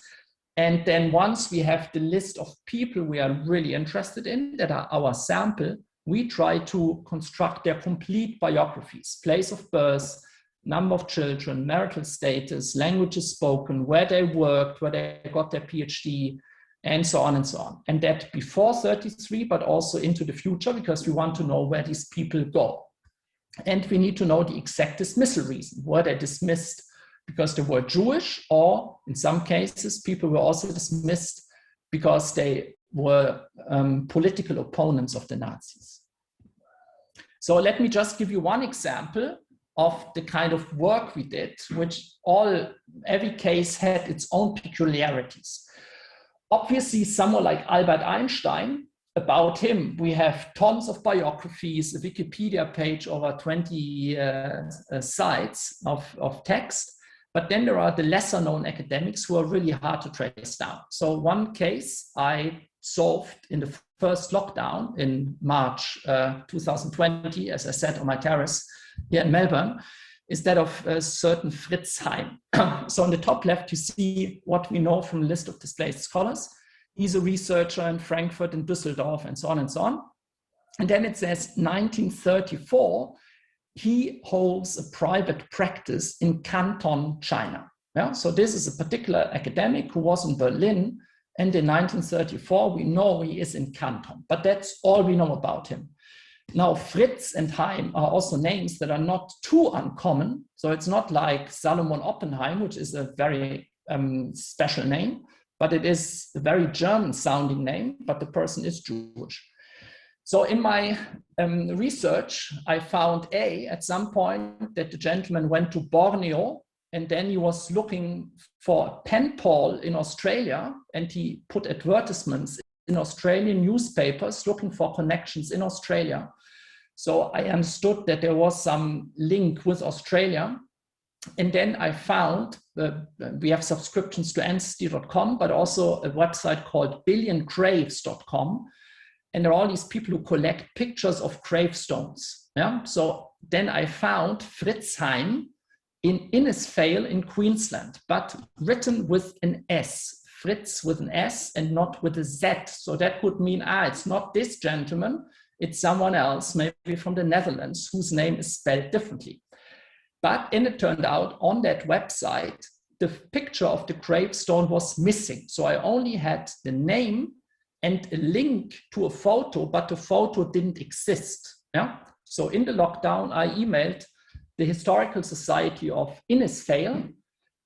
B: and then once we have the list of people we are really interested in, that are our sample, we try to construct their complete biographies, place of birth, number of children, marital status, languages spoken, where they worked, where they got their PhD, and so on and so on. And that before 33, but also into the future, because we want to know where these people go. And we need to know the exact dismissal reason. Were they dismissed because they were Jewish, or in some cases, people were also dismissed because they were political opponents of the Nazis. So let me just give you one example of the kind of work we did, which every case had its own peculiarities. Obviously, someone like Albert Einstein, about him, we have tons of biographies, a Wikipedia page over 20 sites of text. But then there are the lesser known academics who are really hard to trace down. So one case I solved in the first lockdown in March 2020, as I said on my terrace here in Melbourne, is that of a certain Fritz Heim. So on the top left, you see what we know from the list of displaced scholars. He's a researcher in Frankfurt and Düsseldorf and so on and so on. And then it says 1934, he holds a private practice in Canton, China. Yeah? So this is a particular academic who was in Berlin, and in 1934, we know he is in Canton, but that's all we know about him. Now, Fritz and Heim are also names that are not too uncommon. So it's not like Salomon Oppenheim, which is a very special name, but it is a very German sounding name, but the person is Jewish. So in my research, I found at some point that the gentleman went to Borneo, and then he was looking for a pen pal in Australia, and he put advertisements in Australian newspapers looking for connections in Australia. So I understood that there was some link with Australia. And then I found we have subscriptions to ancestry.com, but also a website called billiongraves.com. And there are all these people who collect pictures of gravestones. Yeah? So then I found Fritz Heim in Innisfail in Queensland, but written with an S. Fritz with an S and not with a Z. So that would mean, it's not this gentleman, it's someone else, maybe from the Netherlands, whose name is spelled differently. But it turned out on that website, the picture of the gravestone was missing. So I only had the name and a link to a photo, but the photo didn't exist. Yeah? So in the lockdown, I emailed the Historical Society of Innisfail,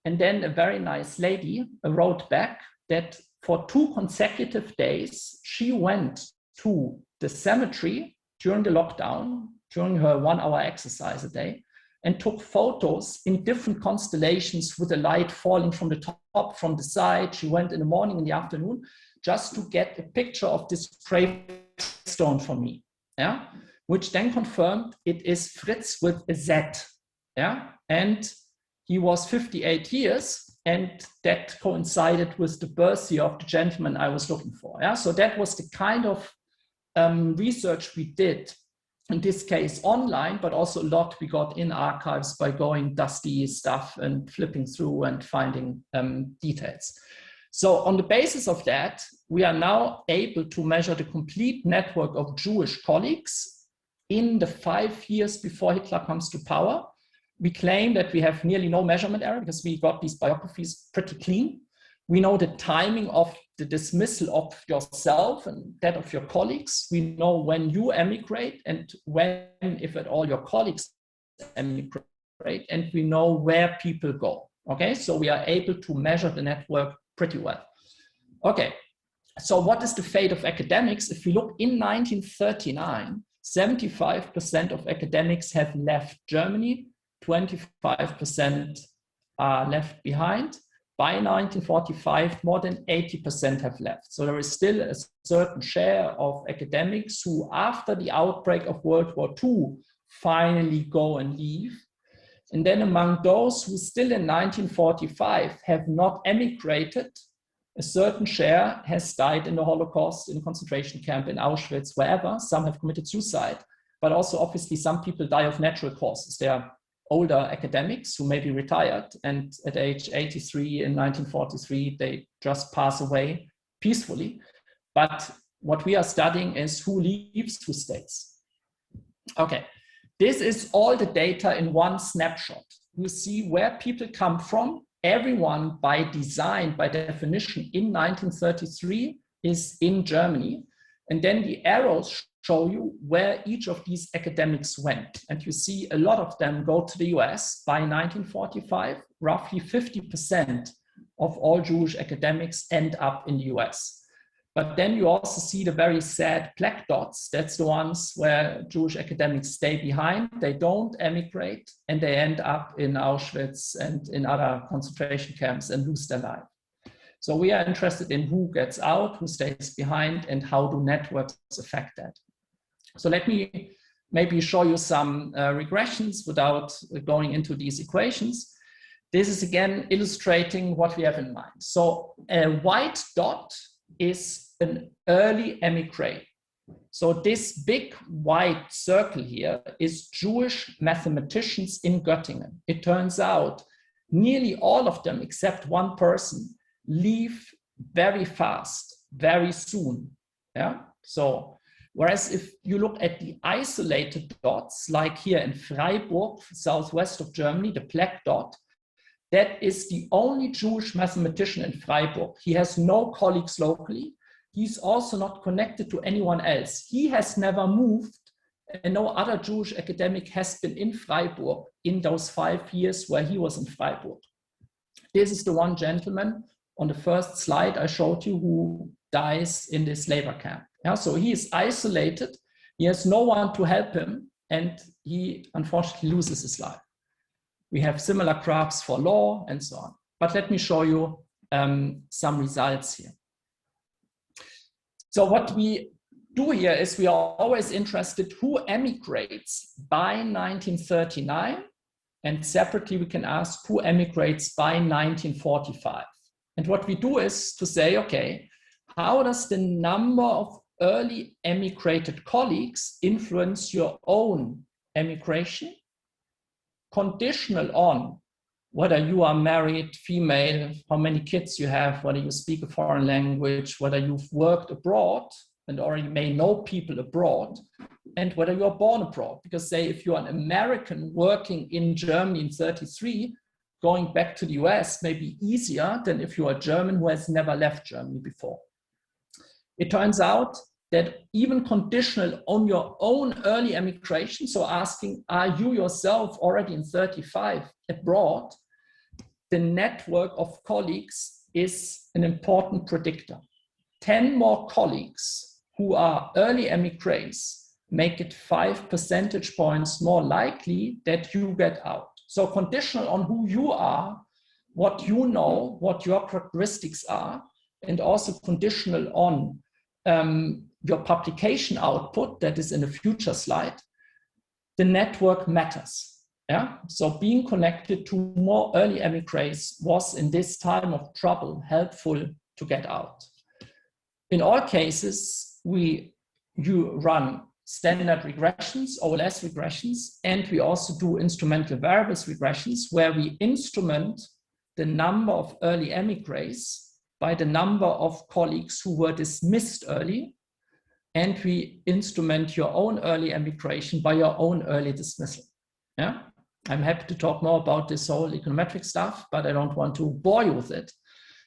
B: and then a very nice lady wrote back that for 2 consecutive days, she went to the cemetery during the lockdown, during her 1-hour exercise a day, and took photos in different constellations with the light falling from the top, from the side. She went in the morning, in the afternoon, just to get a picture of this gravestone for me, yeah? Which then confirmed it is Fritz with a Z, yeah? And he was 58 years, and that coincided with the birth year of the gentleman I was looking for, yeah? So that was the kind of research we did, in this case online, but also a lot we got in archives by going dusty stuff and flipping through and finding details. So on the basis of that, we are now able to measure the complete network of Jewish colleagues in the 5 years before Hitler comes to power. We claim that we have nearly no measurement error because we got these biographies pretty clean. We know the timing of the dismissal of yourself and that of your colleagues. We know when you emigrate and when, if at all, your colleagues emigrate, and we know where people go. Okay, so we are able to measure the network pretty well. Okay, so what is the fate of academics? If we look in 1939, 75% of academics have left Germany, 25% are left behind. By 1945, more than 80% have left. So there is still a certain share of academics who, after the outbreak of World War II, finally go and leave. And then among those who still in 1945 have not emigrated, a certain share has died in the Holocaust, in a concentration camp, in Auschwitz, wherever. Some have committed suicide, but also obviously some people die of natural causes. They are older academics who may be retired, and at age 83 in 1943, they just pass away peacefully. But what we are studying is who leaves, who stays. Okay, this is all the data in one snapshot. You see where people come from. Everyone by design, by definition, in 1933 is in Germany. And then the arrows show you where each of these academics went. And you see a lot of them go to the US. By 1945, roughly 50% of all Jewish academics end up in the US. But then you also see the very sad black dots. That's the ones where Jewish academics stay behind. They don't emigrate, and they end up in Auschwitz and in other concentration camps and lose their life. So we are interested in who gets out, who stays behind, and how do networks affect that. So let me maybe show you some regressions without going into these equations. This is again illustrating what we have in mind. So a white dot is an early emigrate. So this big white circle here is Jewish mathematicians in Göttingen. It turns out nearly all of them, except one person, leave very fast, very soon. Yeah. So, whereas if you look at the isolated dots, like here in Freiburg, southwest of Germany, the black dot, that is the only Jewish mathematician in Freiburg. He has no colleagues locally. He's also not connected to anyone else. He has never moved, and no other Jewish academic has been in Freiburg in those 5 years where he was in Freiburg. This is the one gentleman on the first slide I showed you who dies in this labor camp. Yeah, so he is isolated. He has no one to help him, and he unfortunately loses his life. We have similar graphs for law and so on. But let me show you some results here. So what we do here is we are always interested who emigrates by 1939, and separately we can ask who emigrates by 1945. And what we do is to say, okay, how does the number of early emigrated colleagues influence your own emigration? Conditional on whether you are married, female, how many kids you have, whether you speak a foreign language, whether you've worked abroad and already may know people abroad, and whether you are born abroad. Because say if you're an American working in Germany in 1933, going back to the US may be easier than if you are a German who has never left Germany before. It turns out that even conditional on your own early emigration, so asking, are you yourself already in 1935 abroad, the network of colleagues is an important predictor. 10 more colleagues who are early emigres make it 5 percentage points more likely that you get out. So conditional on who you are, what you know, what your characteristics are, and also conditional on your publication output, that is in a future slide, the network matters. Yeah? So being connected to more early emigres was in this time of trouble helpful to get out. In all cases, you run standard regressions, OLS regressions, and we also do instrumental variables regressions where we instrument the number of early emigres by the number of colleagues who were dismissed early, and we instrument your own early emigration by your own early dismissal. Yeah, I'm happy to talk more about this whole econometric stuff, but I don't want to bore you with it.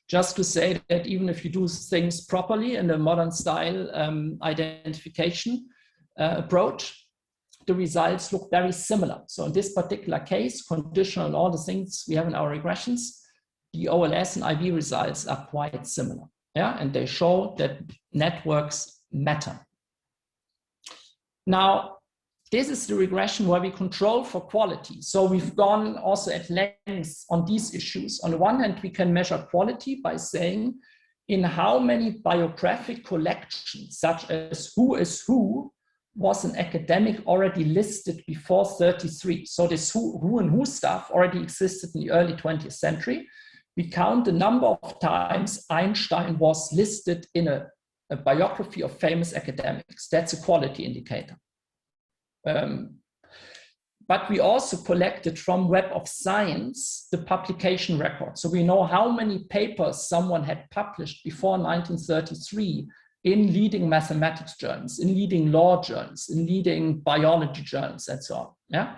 B: Just to say that even if you do things properly in the modern style identification approach, the results look very similar. So in this particular case, conditional on all the things we have in our regressions, the OLS and IB results are quite similar. Yeah, and they show that networks matter. Now, this is the regression where we control for quality. So we've gone also at length on these issues. On the one hand, we can measure quality by saying in how many biographic collections, such as who is who, was an academic already listed before 1933. So this who and who stuff already existed in the early 20th century. We count the number of times Einstein was listed in a biography of famous academics. That's a quality indicator. But we also collected from Web of Science the publication record. So we know how many papers someone had published before 1933 in leading mathematics journals, in leading law journals, in leading biology journals, and so on. Yeah?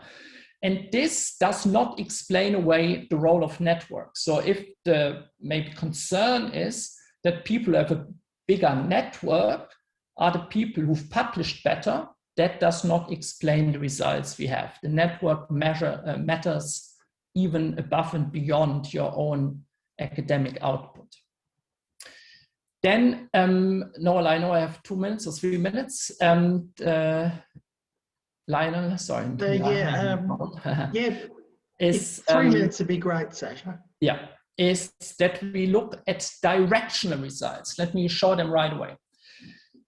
B: And this does not explain away the role of networks. So if the maybe concern is that people have a bigger network are the people who've published better, that does not explain the results we have. The network matters even above and beyond your own academic output. Then, Noel, I know I have 2 minutes or 3 minutes, and Lionel, sorry.
A: Is 3 minutes would be great, Sascha.
B: Yeah, is that we look at directional results. Let me show them right away.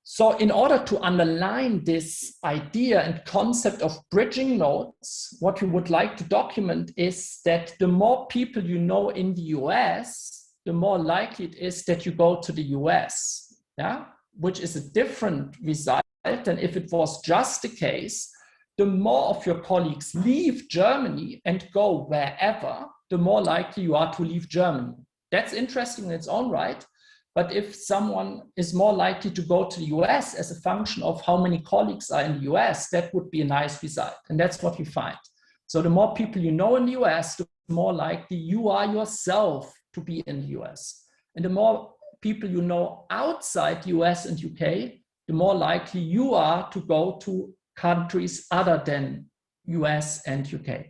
B: So in order to underline this idea and concept of bridging nodes, what we would like to document is that the more people you know in the US, the more likely it is that you go to the US, yeah? Which is a different result than if it was just the case, the more of your colleagues leave Germany and go wherever, the more likely you are to leave Germany. That's interesting in its own right. But if someone is more likely to go to the US as a function of how many colleagues are in the US, that would be a nice result. And that's what we find. So the more people you know in the US, the more likely you are yourself to be in the US. And the more people you know outside the US and UK, the more likely you are to go to countries other than US and UK.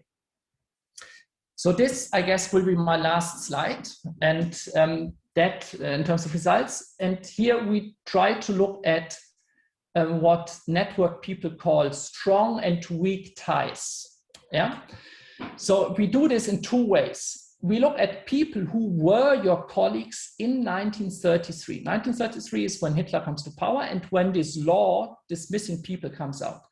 B: So this, I guess, will be my last slide. And that in terms of results. And here we try to look at what network people call strong and weak ties. Yeah. So we do this in two ways. We look at people who were your colleagues in 1933. 1933 is when Hitler comes to power and when this law dismissing people comes out.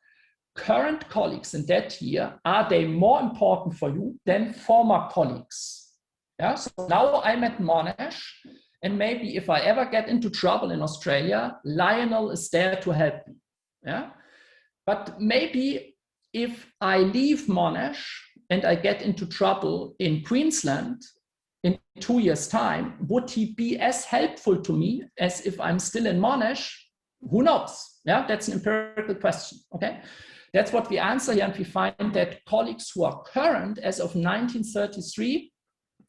B: Current colleagues in that year, are they more important for you than former colleagues? Yeah, so now I'm at Monash, and maybe if I ever get into trouble in Australia, Lionel is there to help me. Yeah, but maybe if I leave Monash and I get into trouble in Queensland in 2 years' time, would he be as helpful to me as if I'm still in Monash? Who knows? Yeah, that's an empirical question. Okay, that's what we answer here, and we find that colleagues who are current as of 1933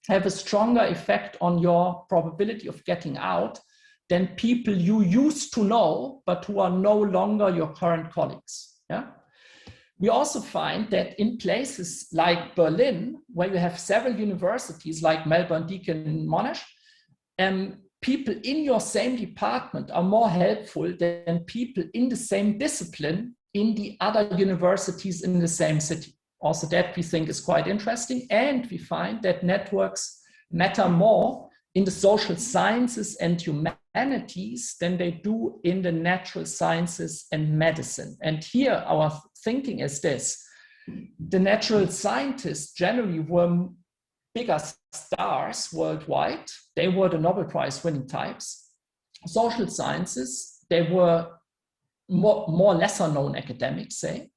B: have a stronger effect on your probability of getting out than people you used to know, but who are no longer your current colleagues. Yeah. We also find that in places like Berlin, where you have several universities like Melbourne, Deakin, and Monash, people in your same department are more helpful than people in the same discipline in the other universities in the same city. Also, that we think is quite interesting. And we find that networks matter more in the social sciences and humanities than they do in the natural sciences and medicine. And here our thinking is this: the natural scientists generally were bigger stars worldwide. They were the Nobel Prize winning types. Social sciences, they were more lesser known academics, say.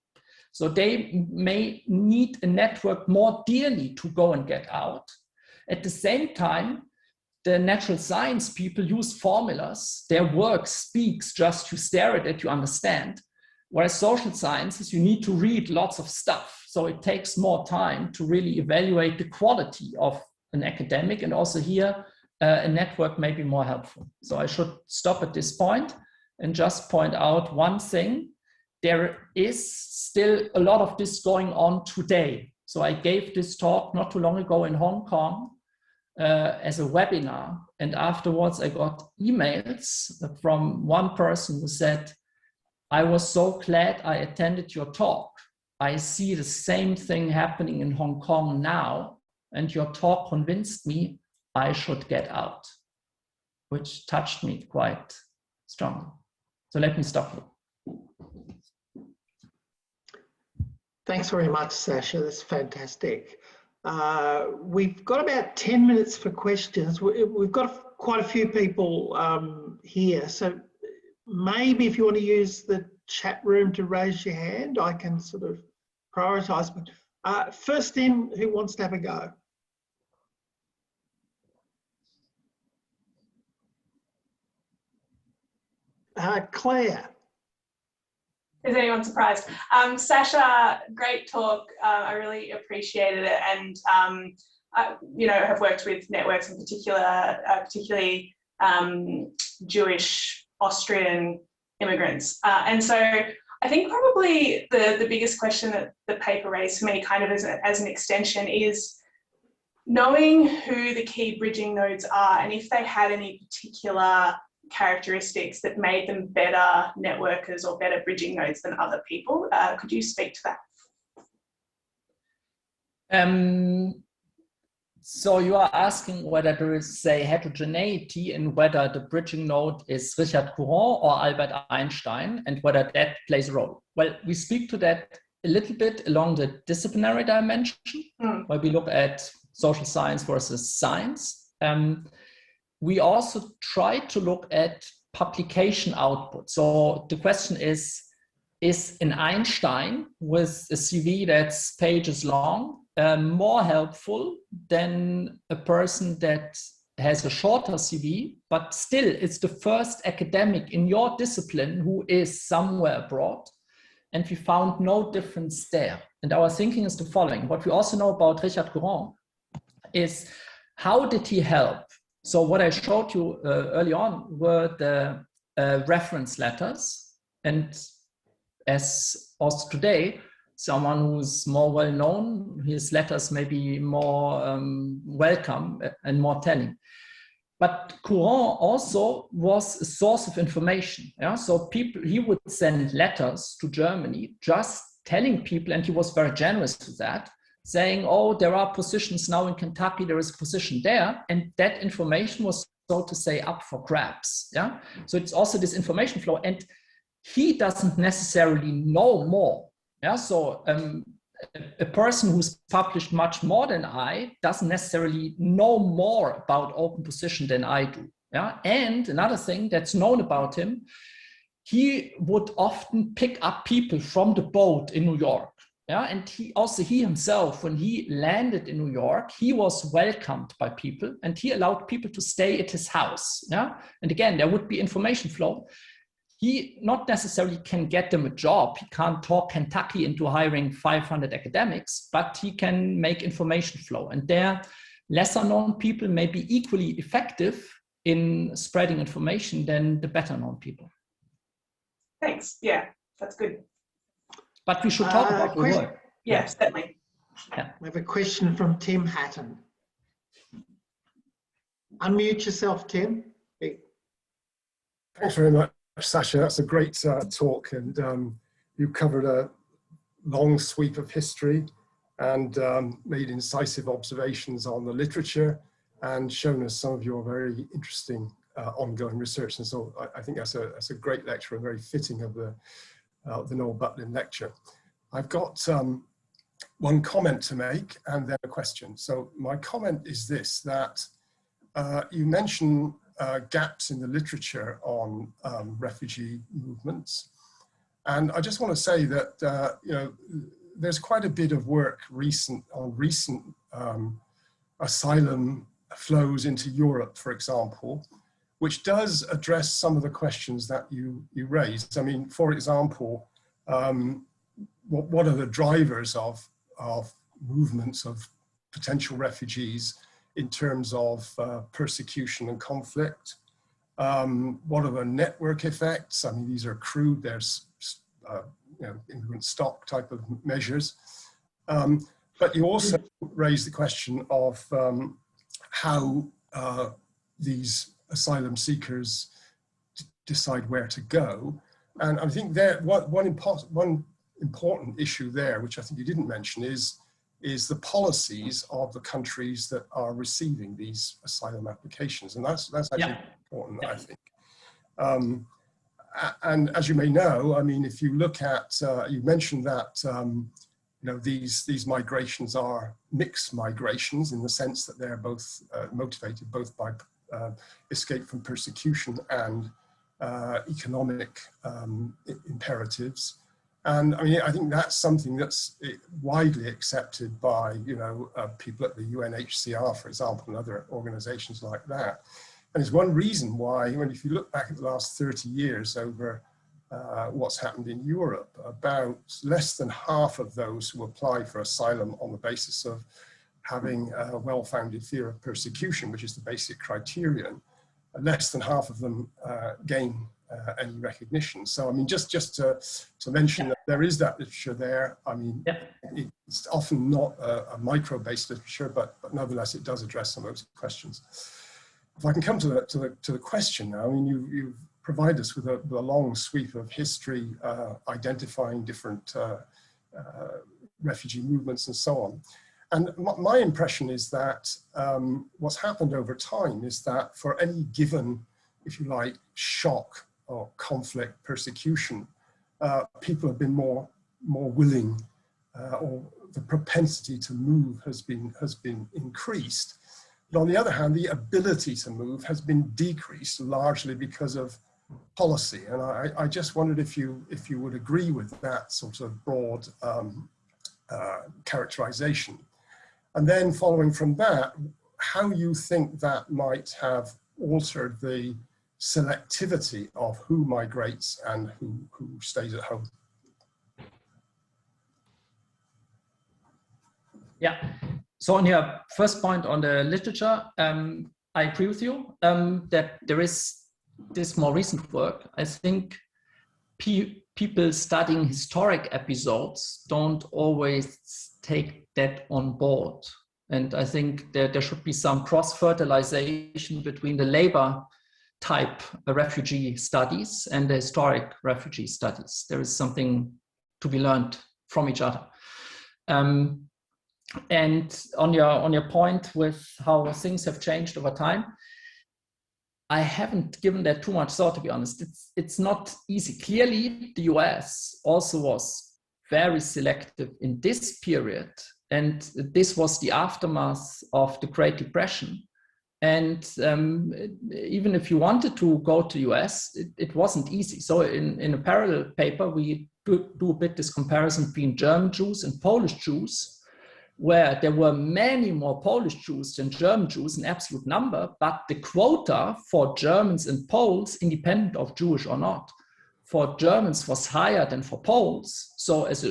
B: So they may need a network more dearly to go and get out. At the same time, the natural science people use formulas. Their work speaks just you stare at it, you understand. Whereas social sciences, you need to read lots of stuff. So it takes more time to really evaluate the quality of an academic, and also here a network may be more helpful. So I should stop at this point and just point out one thing. There is still a lot of this going on today. So I gave this talk not too long ago in Hong Kong as a webinar. And afterwards I got emails from one person who said, I was so glad I attended your talk. I see the same thing happening in Hong Kong now, and your talk convinced me I should get out, which touched me quite strongly. So let me stop here.
A: Thanks very much, Sascha. That's fantastic. We've got about 10 minutes for questions. We've got quite a few people here. So maybe if you want to use the chat room to raise your hand, I can sort of prioritise. But first in, who wants to have a go? Claire.
C: Is anyone surprised? Sascha, great talk. I really appreciated it, and I, have worked with networks in particular, particularly Jewish Austrian immigrants, and so I think probably the biggest question that the paper raised for me, kind of as an extension, is knowing who the key bridging nodes are, and if they had any particular characteristics that made them better networkers or better bridging nodes than other people. Could you speak to that?
B: So you are asking whether there is, say, heterogeneity in whether the bridging node is Richard Courant or Albert Einstein, and whether that plays a role. Well, we speak to that a little bit along the disciplinary dimension, where we look at social science versus science. We also try to look at publication output. So the question is an Einstein with a CV that's pages long more helpful than a person that has a shorter CV, but still it's the first academic in your discipline who is somewhere abroad, and we found no difference there. And our thinking is the following. What we also know about Richard Courant is how did he help? So what I showed you early on were the reference letters, and as also today, someone who's more well-known, his letters may be more welcome and more telling. But Courant also was a source of information. Yeah? So he would send letters to Germany just telling people, and he was very generous with that, saying, oh, there are positions now in Kentucky, there is a position there, and that information was, so to say, up for grabs. Yeah? So it's also this information flow, and he doesn't necessarily know more. Yeah? So a person who's published much more than I doesn't necessarily know more about open position than I do. Yeah? And another thing that's known about him, he would often pick up people from the boat in New York. Yeah? And he himself, when he landed in New York, he was welcomed by people, and he allowed people to stay at his house. Yeah? And again, there would be information flow. He not necessarily can get them a job. He can't talk Kentucky into hiring 500 academics, but he can make information flow. And there, lesser known people may be equally effective in spreading information than the better known people.
C: Thanks. Yeah, that's good.
B: But we should talk about the work.
C: Yes, certainly.
A: Yeah. We have a question from Tim Hatton. Unmute yourself, Tim.
D: Thanks very much, Sascha. That's a great talk, and you covered a long sweep of history and made incisive observations on the literature and shown us some of your very interesting ongoing research. And so I think that's a great lecture and very fitting of the Noel Butlin Lecture. I've got one comment to make and then a question. So my comment is this, that you mention gaps in the literature on refugee movements. And I just want to say that, you know, there's quite a bit of work on recent asylum flows into Europe, for example, which does address some of the questions that you raised. I mean, for example, what are the drivers of movements of potential refugees in terms of persecution and conflict? What are the network effects? I mean, these are crude, there's you know, immigrant stock type of measures. But you also raise the question of how these asylum seekers decide where to go. And I think there, one important issue there, which I think you didn't mention, is the policies of the countries that are receiving these asylum applications. And that's actually important, I think. And as you may know, I mean, if you look at, you mentioned that, you know, these migrations are mixed migrations in the sense that they're both motivated both by escape from persecution and economic imperatives. And I mean, I think that's something that's widely accepted by, you know, people at the UNHCR, for example, and other organizations like that. And it's one reason why, if you look back at the last 30 years over what's happened in Europe, about less than half of those who apply for asylum on the basis of having a well-founded fear of persecution, which is the basic criterion, less than half of them gain any recognition. So, I mean, just to mention that there is that literature there. I mean, it's often not a micro-based literature, but nevertheless, it does address some of those questions. If I can come to the question now, I mean, you've provided us with a long sweep of history, identifying different refugee movements and so on. And my impression is that what's happened over time is that for any given, if you like, shock or conflict, persecution, people have been more willing, or the propensity to move has been increased. But on the other hand, the ability to move has been decreased, largely because of policy. And I just wondered if you would agree with that sort of broad characterization. And then following from that, how you think that might have altered the selectivity of who migrates and who stays at home.
B: Yeah, so on your first point on the literature, I agree with you that there is this more recent work. I think people studying historic episodes don't always take that on board. And I think that there should be some cross-fertilization between the labor type refugee studies and the historic refugee studies. There is something to be learned from each other. And on your point with how things have changed over time, I haven't given that too much thought, to be honest. It's not easy. Clearly, the US also was very selective in this period, and this was the aftermath of the Great Depression. And even if you wanted to go to the US, it wasn't easy. So in a parallel paper, we do a bit this comparison between German Jews and Polish Jews, where there were many more Polish Jews than German Jews in absolute number, but the quota for Germans and Poles, independent of Jewish or not, for Germans was higher than for Poles. So as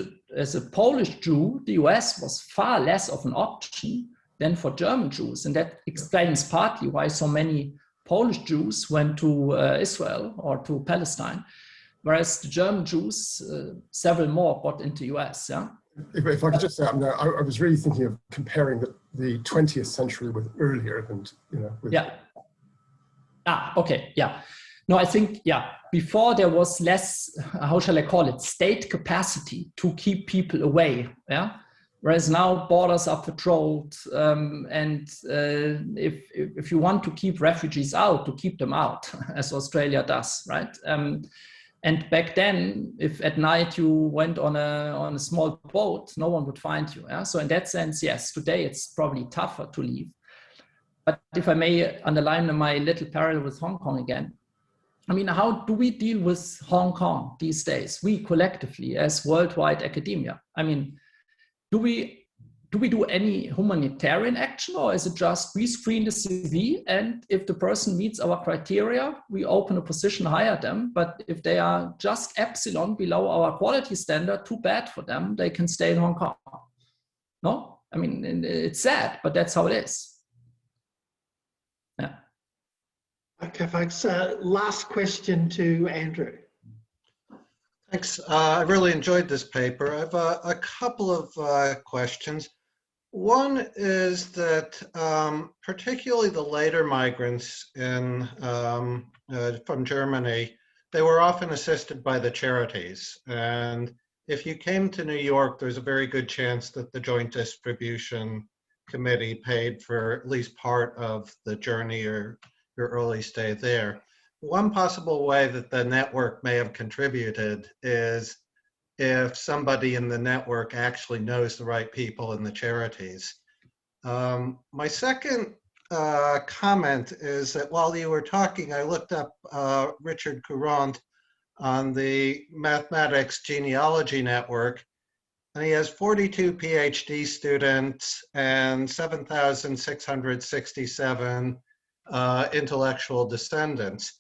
B: a Polish Jew, the US was far less of an option than for German Jews. And that explains partly why so many Polish Jews went to Israel or to Palestine, whereas the German Jews, several more got into the US, yeah?
D: If I could just say, I was really thinking of comparing the 20th century with earlier and, with...
B: Yeah. Okay, yeah. No, I think, before there was less, how shall I call it, state capacity to keep people away, yeah? Whereas now borders are patrolled, and if you want to keep refugees out, to keep them out, as Australia does, right? And back then, if at night you went on a small boat, no one would find you. Yeah? So in that sense, yes, today it's probably tougher to leave. But if I may underline my little parallel with Hong Kong again, I mean, how do we deal with Hong Kong these days? We collectively as worldwide academia. I mean, do we do any humanitarian action, or is it just we screen the CV, and if the person meets our criteria, we open a position, hire them, but if they are just epsilon below our quality standard, too bad for them, they can stay in Hong Kong? No? I mean, it's sad, but that's how it is. Yeah.
A: Okay, folks, last question to Andrew.
E: Thanks. I really enjoyed this paper. I have a couple of questions. One is that particularly the later migrants from Germany, they were often assisted by the charities. And if you came to New York, there's a very good chance that the Joint Distribution Committee paid for at least part of the journey or your early stay there. One possible way that the network may have contributed is if somebody in the network actually knows the right people in the charities. My second comment is that while you were talking, I looked up Richard Courant on the Mathematics Genealogy Network, and he has 42 PhD students and 7,667 intellectual descendants.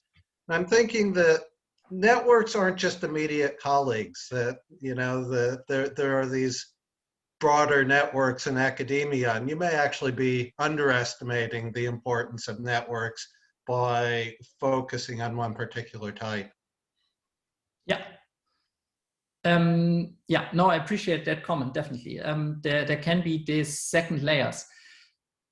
E: And I'm thinking that networks aren't just immediate colleagues, that, there are these broader networks in academia, and you may actually be underestimating the importance of networks by focusing on one particular type.
B: Yeah. No, I appreciate that comment, definitely. There can be these second layers.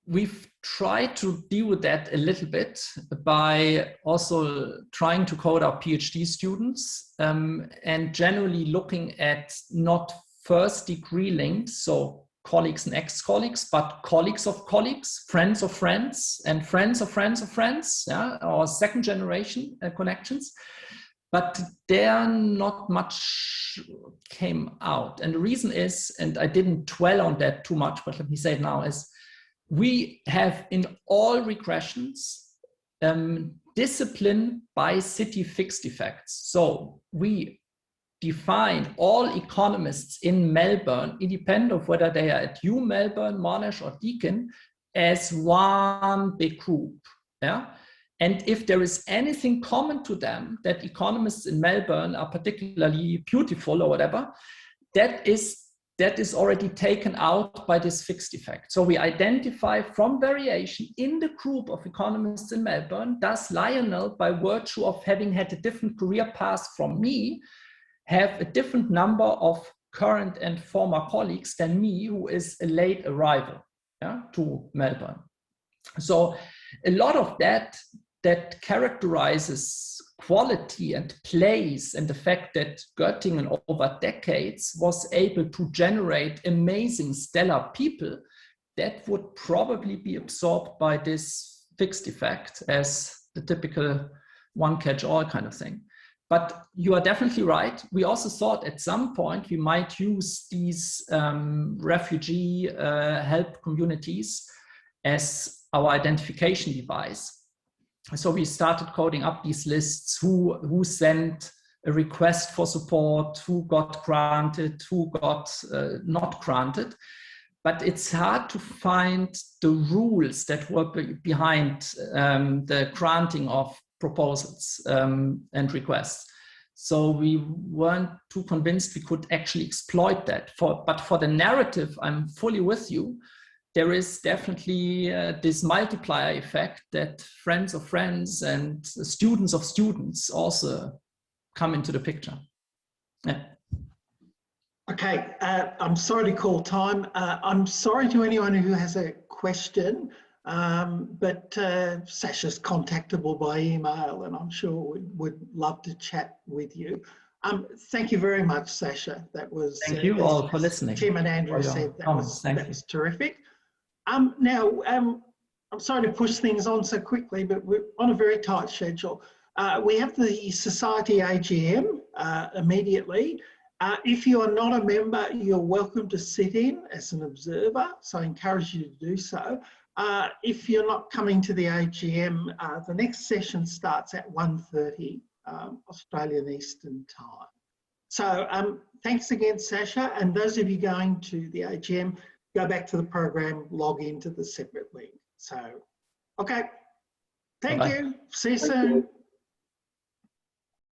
B: We've tried to deal with that a little bit by also trying to code our PhD students and generally looking at not first degree links, so colleagues and ex-colleagues, but colleagues of colleagues, friends of friends, and friends of friends of friends, yeah, or second generation connections. But there not much came out. And the reason is, and I didn't dwell on that too much, but let me say it now, is we have in all regressions discipline by city fixed effects. So we define all economists in Melbourne, independent of whether they are at U Melbourne, Monash, or Deakin, as one big group. Yeah. And if there is anything common to them, that economists in Melbourne are particularly beautiful or whatever, that is already taken out by this fixed effect. So we identify from variation in the group of economists in Melbourne, does Lionel, by virtue of having had a different career path from me, have a different number of current and former colleagues than me, who is a late arrival, yeah, to Melbourne. So a lot of that characterizes quality and place, and the fact that Göttingen over decades was able to generate amazing stellar people, that would probably be absorbed by this fixed effect as the typical one-catch-all kind of thing. But you are definitely right. We also thought at some point we might use these refugee help communities as our identification device. So we started coding up these lists, who sent a request for support, who got granted, who got not granted. But it's hard to find the rules that were behind the granting of proposals and requests. So we weren't too convinced we could actually exploit that. But for the narrative, I'm fully with you. There is definitely this multiplier effect that friends of friends and students of students also come into the picture. Yeah.
A: Okay, I'm sorry to call time. I'm sorry to anyone who has a question, but Sascha's contactable by email, and I'm sure would love to chat with you. Thank you very much, Sascha. That was
B: thank you all for listening.
A: Chairman Andrew said that was terrific. Now, I'm sorry to push things on so quickly, but we're on a very tight schedule. We have the Society AGM immediately. If you are not a member, you're welcome to sit in as an observer, so I encourage you to do so. If you're not coming to the AGM, the next session starts at 1:30 Australian Eastern Time. So thanks again, Sascha, and those of you going to the AGM, go back to the program, log into the separate link. So, okay, thank you. See you soon.